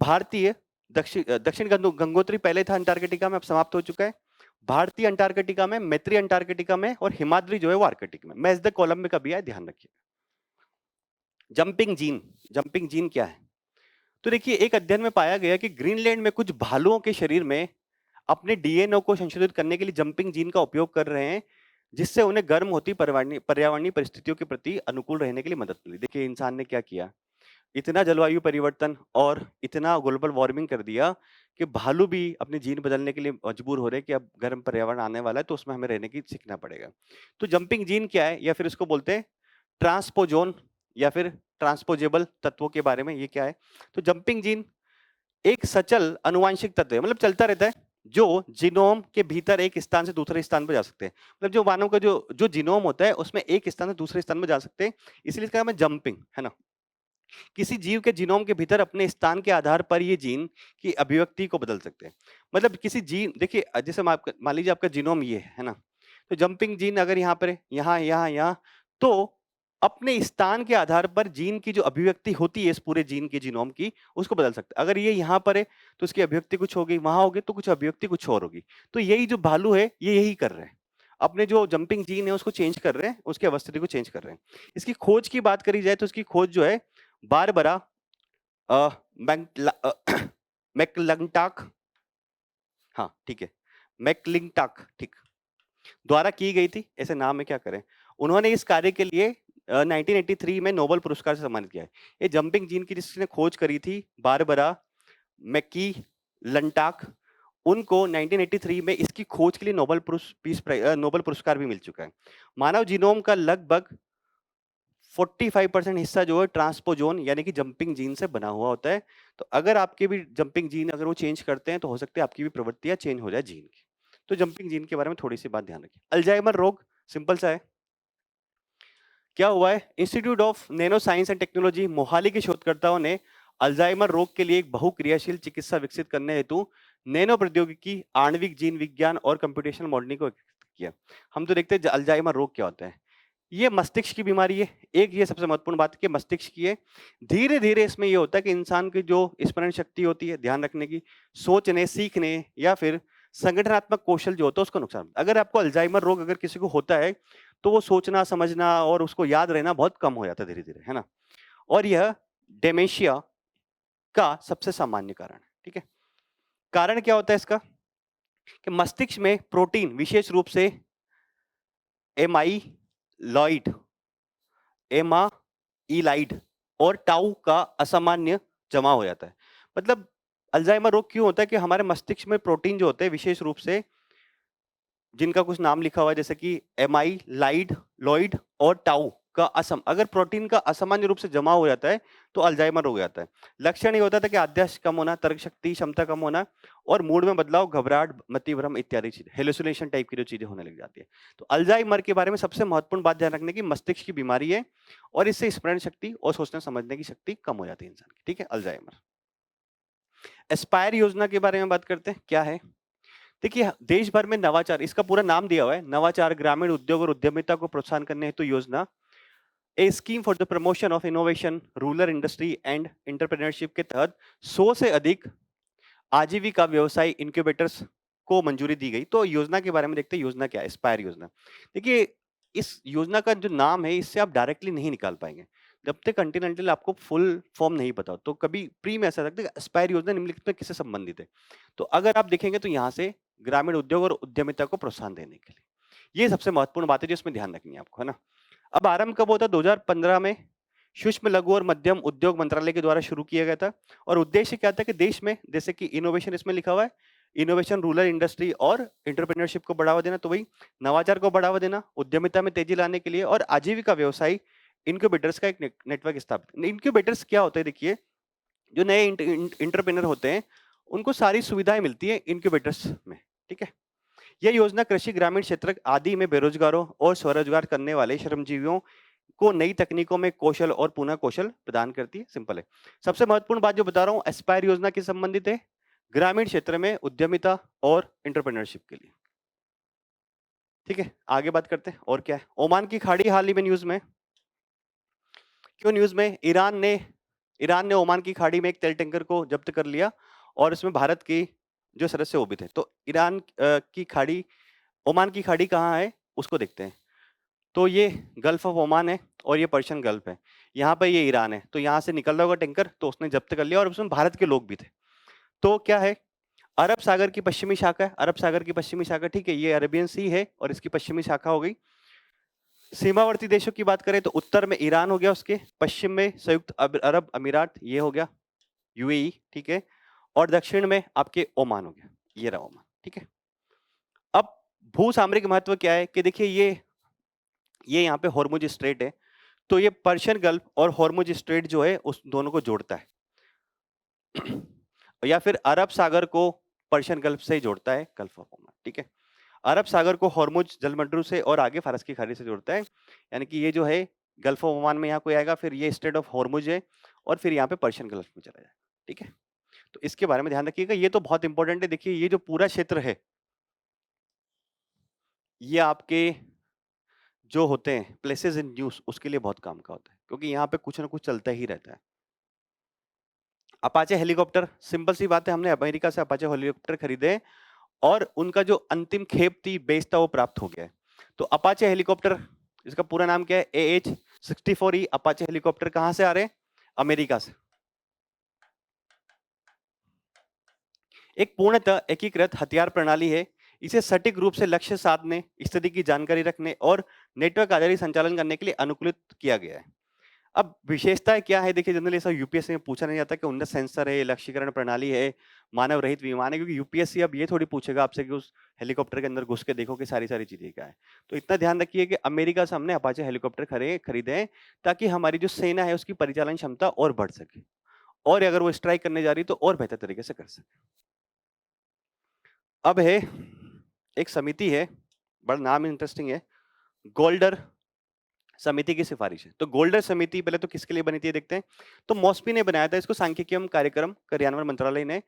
S1: भारतीय दक्षिण गंगोत्री पहले था अंटार्कटिका में, अब समाप्त हो चुका है। भारतीय अंटार्कटिका में, मैत्री अंटार्कटिका में, और हिमाद्री जो है वो आर्कटिक में। मैच द कॉलम में कभी आए ध्यान रखिए। जंपिंग जीन क्या है? तो देखिए एक अध्ययन में पाया गया कि ग्रीनलैंड में कुछ भालुओं के शरीर में अपने डीएनए को संशोधित करने के लिए जंपिंग जीन का उपयोग कर रहे हैं, जिससे उन्हें गर्म होती पर्यावरणीय परिस्थितियों के प्रति अनुकूल रहने के लिए मदद मिली। देखिए इंसान ने क्या किया, इतना जलवायु परिवर्तन और इतना ग्लोबल वार्मिंग कर दिया कि भालू भी अपने जीन बदलने के लिए मजबूर हो रहे हैं कि अब गर्म पर्यावरण आने वाला है तो उसमें हमें रहने की सीखना पड़ेगा। तो जंपिंग जीन क्या है, या फिर इसको बोलते हैं ट्रांसपोजोन या फिर ट्रांसपोजेबल तत्वों के बारे में। ये क्या है? तो जंपिंग जीन एक सचल अनुवांशिक तत्व है, मतलब चलता रहता है, जो जीनोम के भीतर एक स्थान से दूसरे स्थान पर जा सकते हैं। मतलब जो मानव का जो जीनोम होता है उसमें एक स्थान से दूसरे स्थान में जा सकते हैं, इसलिए इसका नाम है जंपिंग, है ना। किसी जीव के जीनोम के भीतर अपने स्थान के आधार पर ये जीन की अभिव्यक्ति को बदल सकते हैं। मतलब किसी जीन, देखिए जैसे मान लीजिए आपका जीनोम ये है ना, तो जंपिंग जीन अगर यहाँ पर है, यहाँ यहाँ यहाँ, तो अपने स्थान के आधार पर जीन की जो अभिव्यक्ति होती है इस पूरे जीन के जीनोम की, उसको बदल सकते हैं। अगर ये यहाँ पर है तो उसकी अभिव्यक्ति कुछ होगी, वहां होगी तो कुछ अभिव्यक्ति कुछ और होगी। तो यही जो भालू है ये यही कर रहे हैं, अपने जो जंपिंग जीन है उसको चेंज कर रहे हैं, उसकी अवस्थिति को चेंज कर रहे हैं। इसकी खोज की बात करी जाए तो इसकी खोज जो है बारबरा मैकक्लिंटॉक, हाँ ठीक है, मैकक्लिंटॉक ठीक, द्वारा की गई थी। ऐसे नाम है, क्या करें। उन्होंने इस कार्य के लिए 1983 में नोबेल पुरस्कार से सम्मानित किया है। ये जंपिंग जीन की जिसने खोज करी थी बारबरा मैकक्लिंटॉक, उनको 1983 में इसकी खोज के लिए नोबेल पुरस्कार भी मिल चुका है। मानव जीनोम का लगभग 45% हिस्सा जो है ट्रांसपोजोन यानी कि जंपिंग जीन से बना हुआ होता है। तो अगर आपके भी जंपिंग जीन अगर वो चेंज करते हैं तो हो सकता है आपकी भी प्रवृत्तियां चेंज हो जाए जीन की। तो जंपिंग जीन के बारे में थोड़ी सी बात ध्यान रखिए। अल्जाइमर रोग सिंपल सा है, क्या हुआ है, institute of nano science and technology Mohali के शोधकर्ताओं ने अल्जाइमर रोग के लिए एक बहुक्रियाशील चिकित्सा विकसित करने हेतु नैनो प्रौद्योगिकी, आणविक जीन विज्ञान और कंप्यूटेशनल मॉडलिंग को किया। हम तो देखते हैं अल्जाइमर रोग क्या होता है, ये मस्तिष्क की बीमारी है। एक ये सबसे महत्वपूर्ण बात है कि मस्तिष्क की है। धीरे धीरे इसमें ये होता है कि इंसान की जो स्मरण शक्ति होती है, ध्यान रखने की, सोचने सीखने या फिर संगठनात्मक कौशल जो होता है उसको नुकसान। अगर आपको अल्जाइमर रोग अगर किसी को होता है तो वो सोचना समझना और उसको याद रहना बहुत कम हो जाता है धीरे धीरे, है ना। और यह डेमेंशिया का सबसे सामान्य कारण है। ठीक है, कारण क्या होता है इसका, कि मस्तिष्क में प्रोटीन विशेष रूप से एमाइलाइड और टाउ का असामान्य जमा हो जाता है। मतलब अल्जाइमर रोग क्यों होता है कि हमारे मस्तिष्क में प्रोटीन जो होते हैं विशेष रूप से, जिनका कुछ नाम लिखा हुआ है जैसे कि एमाइलाइड, लॉइड और टाउ, का अगर प्रोटीन का असामान्य रूप से जमा हो जाता है तो अल्जाइमर हो जाता है। लक्षण ये होता था कि याददाश्त कम होना, तर्क शक्ति क्षमता कम होना और मूड में बदलाव, घबराहट, मतिभ्रम इत्यादि चीजें, हेलुसिनेशन टाइप की जो चीजें होने लग जाती है। तो अल्जाइमर के बारे में सबसे महत्वपूर्ण बात ध्यान रखने की, मस्तिष्क की बीमारी है और इससे स्मरण शक्ति और सोचने समझने की शक्ति कम हो जाती है इंसान की। ठीक है, अल्जाइमर। एस्पायर योजना के बारे में बात करते हैं, क्या है? देखिए, देश भर में नवाचार, इसका पूरा नाम दिया हुआ है, नवाचार, ग्रामीण उद्योग और उद्यमिता को प्रोत्साहन करने हेतु योजना, a scheme for the promotion of innovation, rural industry and entrepreneurship के तहत 100 से अधिक आजीविका व्यवसाय इंक्यूबेटर्स को मंजूरी दी गई। तो योजना के बारे में देखते हैं, योजना क्या है? एस्पायर योजना। देखिए, इस योजना का जो नाम है, इससे आप डायरेक्टली नहीं निकाल पाएंगे जब तक कंटिनेंटल आपको फुल फॉर्म नहीं पता हो। तो कभी प्री में ऐसा लगता है एस्पायर योजना निम्नलिखित में किससे संबंधित है? तो अगर आप देखेंगे तो यहाँ से ग्रामीण उद्योग और उद्यमिता को प्रोत्साहन देने के लिए, ये सबसे महत्वपूर्ण बात है जो इसमें ध्यान रखनी है आपको, है ना। अब आरंभ कब होता है? 2015 में सूक्ष्म लघु और मध्यम उद्योग मंत्रालय के द्वारा शुरू किया गया था। और उद्देश्य क्या था कि देश में, जैसे कि इनोवेशन इसमें लिखा हुआ है, इनोवेशन, रूरल इंडस्ट्री और एंटरप्रेन्योरशिप को बढ़ावा देना, तो वही नवाचार को बढ़ावा देना, उद्यमिता में तेजी लाने के लिए और आजीविका व्यवसाय इनक्यूबेटर्स का एक नेटवर्क स्थापित। इनक्यूबेटर्स क्या होता है? देखिए, जो नए इंटरप्रेन्योर होते हैं उनको सारी सुविधाएं मिलती है इनक्यूबेटर्स में। ठीक है, यह योजना कृषि, ग्रामीण क्षेत्र आदि में बेरोजगारों और स्वरोजगार करने वाले श्रमजीवियों को नई तकनीकों में कौशल और पुनः कौशल प्रदान करती है। सिंपल है। सबसे महत्वपूर्ण बात जो बता रहा हूं, एस्पायर योजना के संबंधित है ग्रामीण क्षेत्र में उद्यमिता और एंटरप्रेन्योरशिप के लिए। ठीक है, आगे बात करते हैं और क्या है। ओमान की खाड़ी, हाल ही में न्यूज में, क्यों न्यूज में? ईरान ने ओमान की खाड़ी में एक तेल टैंकर को जब्त कर लिया और इसमें भारत की जो सदस्य वो भी थे। तो ईरान की खाड़ी, ओमान की खाड़ी कहाँ है उसको देखते हैं। तो ये गल्फ ऑफ ओमान है और ये पर्शियन गल्फ है। यहाँ पे ये ईरान है। तो यहाँ से निकल रहा होगा टैंकर, तो उसने जब्त कर लिया और उसमें भारत के लोग भी थे। तो क्या है? अरब सागर की पश्चिमी शाखा है। अरब सागर की पश्चिमी शाखा, ठीक है, ये अरेबियन सी है और इसकी पश्चिमी शाखा हो गई। सीमावर्ती देशों की बात करें तो उत्तर में ईरान हो गया, उसके पश्चिम में संयुक्त अरब अमीरात, ये हो गया यूएई, ठीक है, और दक्षिण में आपके ओमान हो गया, ये रहा ओमान। ठीक है, अब भू सामरिक महत्व क्या है कि देखिए, ये यहाँ पे हॉर्मुज स्ट्रेट है, तो ये पर्शियन गल्फ और हॉर्मुज स्ट्रेट जो है उस दोनों को जोड़ता है या फिर अरब सागर को पर्शियन गल्फ से जोड़ता है, गल्फ ऑफ ओमान। ठीक है, अरब सागर को हॉर्मुज जलमंडल से और आगे फारस की खाड़ी से जोड़ता है। यानी कि ये जो है गल्फ ऑफ ओमान में यहाँ कोई आएगा, फिर ये स्ट्रेट ऑफ हॉर्मुज है और फिर यहाँ पे पर्शियन गल्फ में चला जाएगा। ठीक है, तो इसके बारे में ध्यान रखिएगा, ये तो बहुत इंपॉर्टेंट है। देखिए, ये जो पूरा क्षेत्र है, ये आपके जो होते हैं प्लेसेस इन न्यूज, उसके लिए बहुत काम का होता है, क्योंकि यहाँ पे कुछ ना कुछ चलता ही रहता है। अपाचे हेलीकॉप्टर, सिंपल सी बात है, हमने अमेरिका से अपाचे हेलीकॉप्टर खरीदे और उनका जो अंतिम खेप थी, बेस था, वो प्राप्त हो गया है। तो अपाचे हेलीकॉप्टर, इसका पूरा नाम क्या है? AH-64E अपाचे हेलीकॉप्टर कहां से आ रहे हैं? अमेरिका से। एक पूर्णतः एकीकृत हथियार प्रणाली है। इसे सटीक रूप से लक्ष्य साधने, स्थिति की जानकारी रखने और नेटवर्क आधारित संचालन करने के लिए अनुकूलित किया गया है। अब विशेषताएं क्या है? देखिए, जनरली ऐसा यूपीएससी में पूछा नहीं जाता कि उन्नत सेंसर है, लक्ष्यीकरण प्रणाली है, मानव रहित विमान है, क्योंकि यूपीएससी अब ये थोड़ी पूछेगा आपसे कि उस हेलीकॉप्टर के अंदर घुस के देखो कि सारी सारी चीजें क्या है। तो इतना ध्यान रखिए कि अमेरिका से हमने अपाचे हेलीकॉप्टर खरीदे हैं ताकि हमारी जो सेना है उसकी परिचालन क्षमता और बढ़ सके, और अगर वो स्ट्राइक करने जा रही तो और बेहतर तरीके से कर सके। अब है एक समिति है, बड़ा नाम इंटरेस्टिंग है, गोल्डर समिति की सिफारिश है। तो गोल्डर समिति पहले तो किसके लिए बनी थी देखते हैं। तो मॉस्पी ने बनाया था इसको, सांख्यिकी एवं कार्यक्रम कार्यान्वयन मंत्रालय ने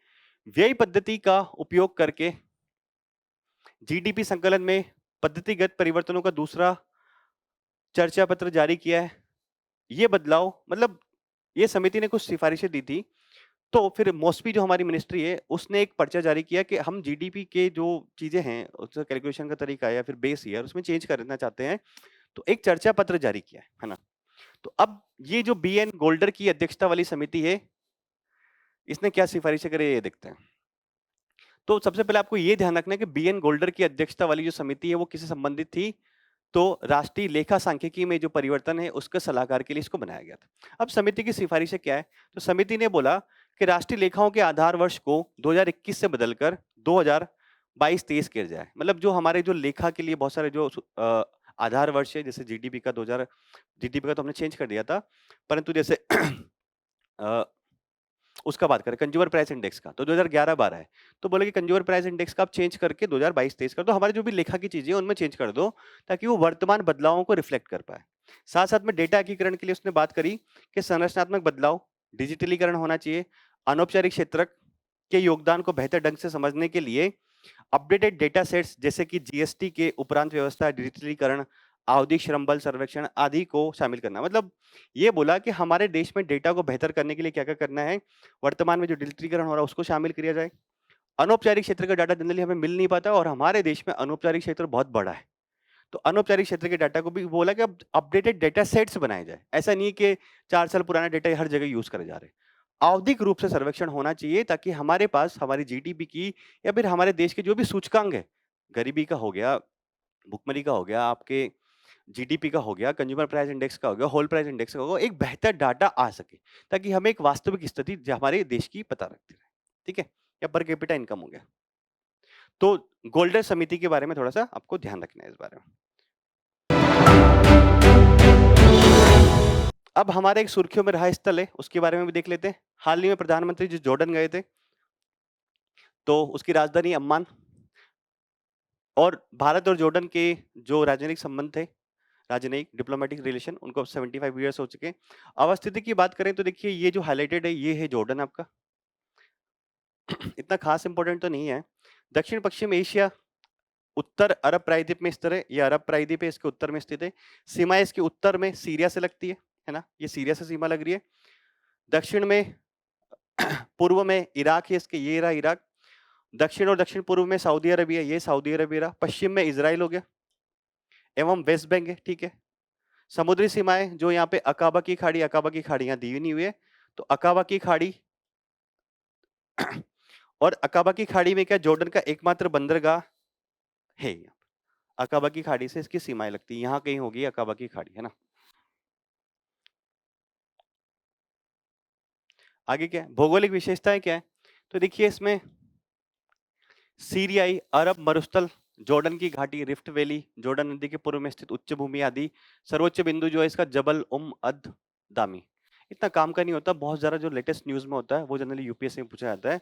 S1: व्यय पद्धति का उपयोग करके जीडीपी संकलन में पद्धतिगत परिवर्तनों का दूसरा चर्चा पत्र जारी किया है। ये बदलाव, मतलब ये समिति ने कुछ सिफारिशें दी थी, तो फिर मॉस्पी जो हमारी मिनिस्ट्री है उसने एक पर्चा जारी किया कि हम जीडीपी के जो चीजें हैं, उसका कैलकुलेशन का तरीका है या फिर बेस ईयर, उसमें चेंज करना चाहते हैं। तो एक चर्चा पत्र जारी किया है ना। तो अब ये जो बीएन गोल्डर की अध्यक्षता वाली समिति है, इसने क्या सिफारिशें करी ये देखते हैं। तो सबसे पहले आपको ये ध्यान रखना है कि बीएन गोल्डर की अध्यक्षता वाली जो समिति है वो किससे संबंधित थी? तो राष्ट्रीय लेखा सांख्यिकी में जो परिवर्तन है उसके सलाहकार के लिए इसको बनाया गया था। अब समिति की सिफारिशें क्या है? तो समिति ने बोला कि राष्ट्रीय लेखाओं के आधार वर्ष को 2021 से बदलकर 2022-23 किया जाए। मतलब जो हमारे जो लेखा के लिए बहुत सारे जो आधार वर्ष है, जैसे जीडीपी का 2000 जीडीपी का तो हमने चेंज कर दिया था, परंतु जैसे अ, उसका बात करें कंज्यूमर प्राइस इंडेक्स का, तो 2011-12 है। तो बोले कि कंज्यूमर प्राइस इंडेक्स का आप चेंज करके 2022-23 कर दो, हमारे जो भी लेखा की चीजें हैं उनमें चेंज कर दो, ताकि वो वर्तमान बदलावों को रिफ्लेक्ट कर पाए। साथ साथ में डेटा एकीकरण के लिए उसने बात करी कि संरचनात्मक बदलाव, डिजिटलीकरण होना चाहिए, अनौपचारिक क्षेत्र के योगदान को बेहतर ढंग से समझने के लिए अपडेटेड डेटा सेट्स जैसे कि जीएसटी के उपरांत व्यवस्था, डिजिटलीकरण, आवधिक श्रम बल सर्वेक्षण आदि को शामिल करना। मतलब ये बोला कि हमारे देश में डेटा को बेहतर करने के लिए क्या क्या करना है, वर्तमान में जो डिजिटलीकरण हो रहा है उसको शामिल किया जाए। अनौपचारिक क्षेत्र का डाटा जनरली हमें मिल नहीं पाता और हमारे देश में अनौपचारिक क्षेत्र बहुत बड़ा है, तो अनौपचारिक क्षेत्र के डाटा को भी बोला कि अब अपडेटेड डेटा सेट्स बनाए जाए। ऐसा नहीं है कि 4 साल पुराना डेटा हर जगह यूज करे जा रहे हैं। आवधिक रूप से सर्वेक्षण होना चाहिए ताकि हमारे पास हमारी जीडीपी की या फिर हमारे देश के जो भी सूचकांक है, गरीबी का हो गया, भुखमरी का हो गया, आपके जीडीपी का हो गया, कंज्यूमर प्राइस इंडेक्स का हो गया, होल प्राइस इंडेक्स का होगा, एक बेहतर डाटा आ सके ताकि हमें एक वास्तविक स्थिति हमारे देश की पता रखती रहे। ठीक है, या पर कैपिटा इनकम हो गया। तो गोल्डन समिति के बारे में थोड़ा सा आपको ध्यान रखना है इस बारे में। अब हमारे एक सुर्खियों में रहा स्थल है, उसके बारे में भी देख लेते हैं। हाल ही में प्रधानमंत्री जी जॉर्डन गए थे, तो उसकी राजधानी अम्मान, और भारत और जॉर्डन के जो राजनीतिक संबंध थे, राजनयिक डिप्लोमेटिक रिलेशन, उनको अब 75 ईयर्स हो चुके हैं। अवस्थिति की बात करें तो देखिए ये जो हाईलाइटेड है ये है जॉर्डन आपका। इतना खास इंपॉर्टेंट तो नहीं है। दक्षिण पश्चिम एशिया, उत्तर अरब प्रायद्वीप में स्थित है, ये अरब प्रायद्वीप है, इसके उत्तर में स्थित है। सीमा इसके उत्तर में सीरिया से लगती है ना, ये सीरिया से सीमा लग रही है। दक्षिण में पूर्व में इराक है इसके, ये रहा इराक। दक्षिण और दक्षिण पूर्व में सऊदी अरबिया, ये सऊदी अरबिया रहा। पश्चिम में इजराइल हो गया एवं वेस्ट बैंक है, ठीक है। समुद्री सीमाएं जो यहाँ पे अकाबा की खाड़ी, अकाबा की खाड़ी यहाँ दी नहीं हुई है, तो अकाबा की खाड़ी और अकाबा की खाड़ी में क्या जॉर्डन का एकमात्र बंदरगाह है। अकाबा की खाड़ी से इसकी सीमाएं लगती है, यहाँ कहीं होगी अकाबा की खाड़ी, है ना। आगे क्या है, भौगोलिक विशेषताएं क्या है, तो देखिए इसमें सीरियाई अरब मरुस्थल, जॉर्डन की घाटी, रिफ्ट वैली, जॉर्डन नदी के पूर्व में स्थित उच्च भूमि आदि। सर्वोच्च बिंदु जो है इसका जबल अद दामी। इतना काम का नहीं होता, बहुत ज्यादा जो लेटेस्ट न्यूज में होता है वो जनरली यूपीएससी में पूछा जाता है।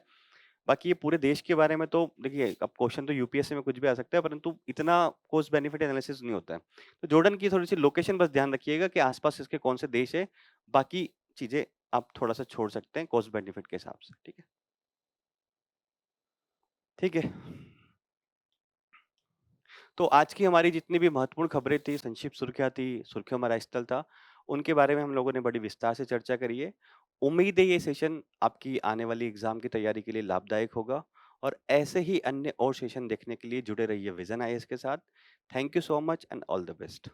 S1: बाकी ये पूरे देश के बारे में तो देखिए, अब क्वेश्चन तो यूपीएससी में कुछ भी आ सकता है, परंतु इतना कॉस्ट बेनिफिट एनालिसिस नहीं होता है। तो जॉर्डन की थोड़ी सी लोकेशन बस ध्यान रखिएगा कि आसपास इसके कौन से देश है, बाकी चीजें आप थोड़ा सा छोड़ सकते हैं कॉस्ट बेनिफिट के हिसाब से। ठीक है, ठीक है। तो आज की हमारी जितनी भी महत्वपूर्ण खबरें थी, संक्षिप्त सुर्खियाँ थी, सुर्खियों में हमारा स्थल था, उनके बारे में हम लोगों ने बड़ी विस्तार से चर्चा करी है। उम्मीद है ये सेशन आपकी आने वाली एग्जाम की तैयारी के लिए लाभदायक होगा, और ऐसे ही अन्य और सेशन देखने के लिए जुड़े रहिए विजन आईएएस के साथ। Thank you so much and all the best.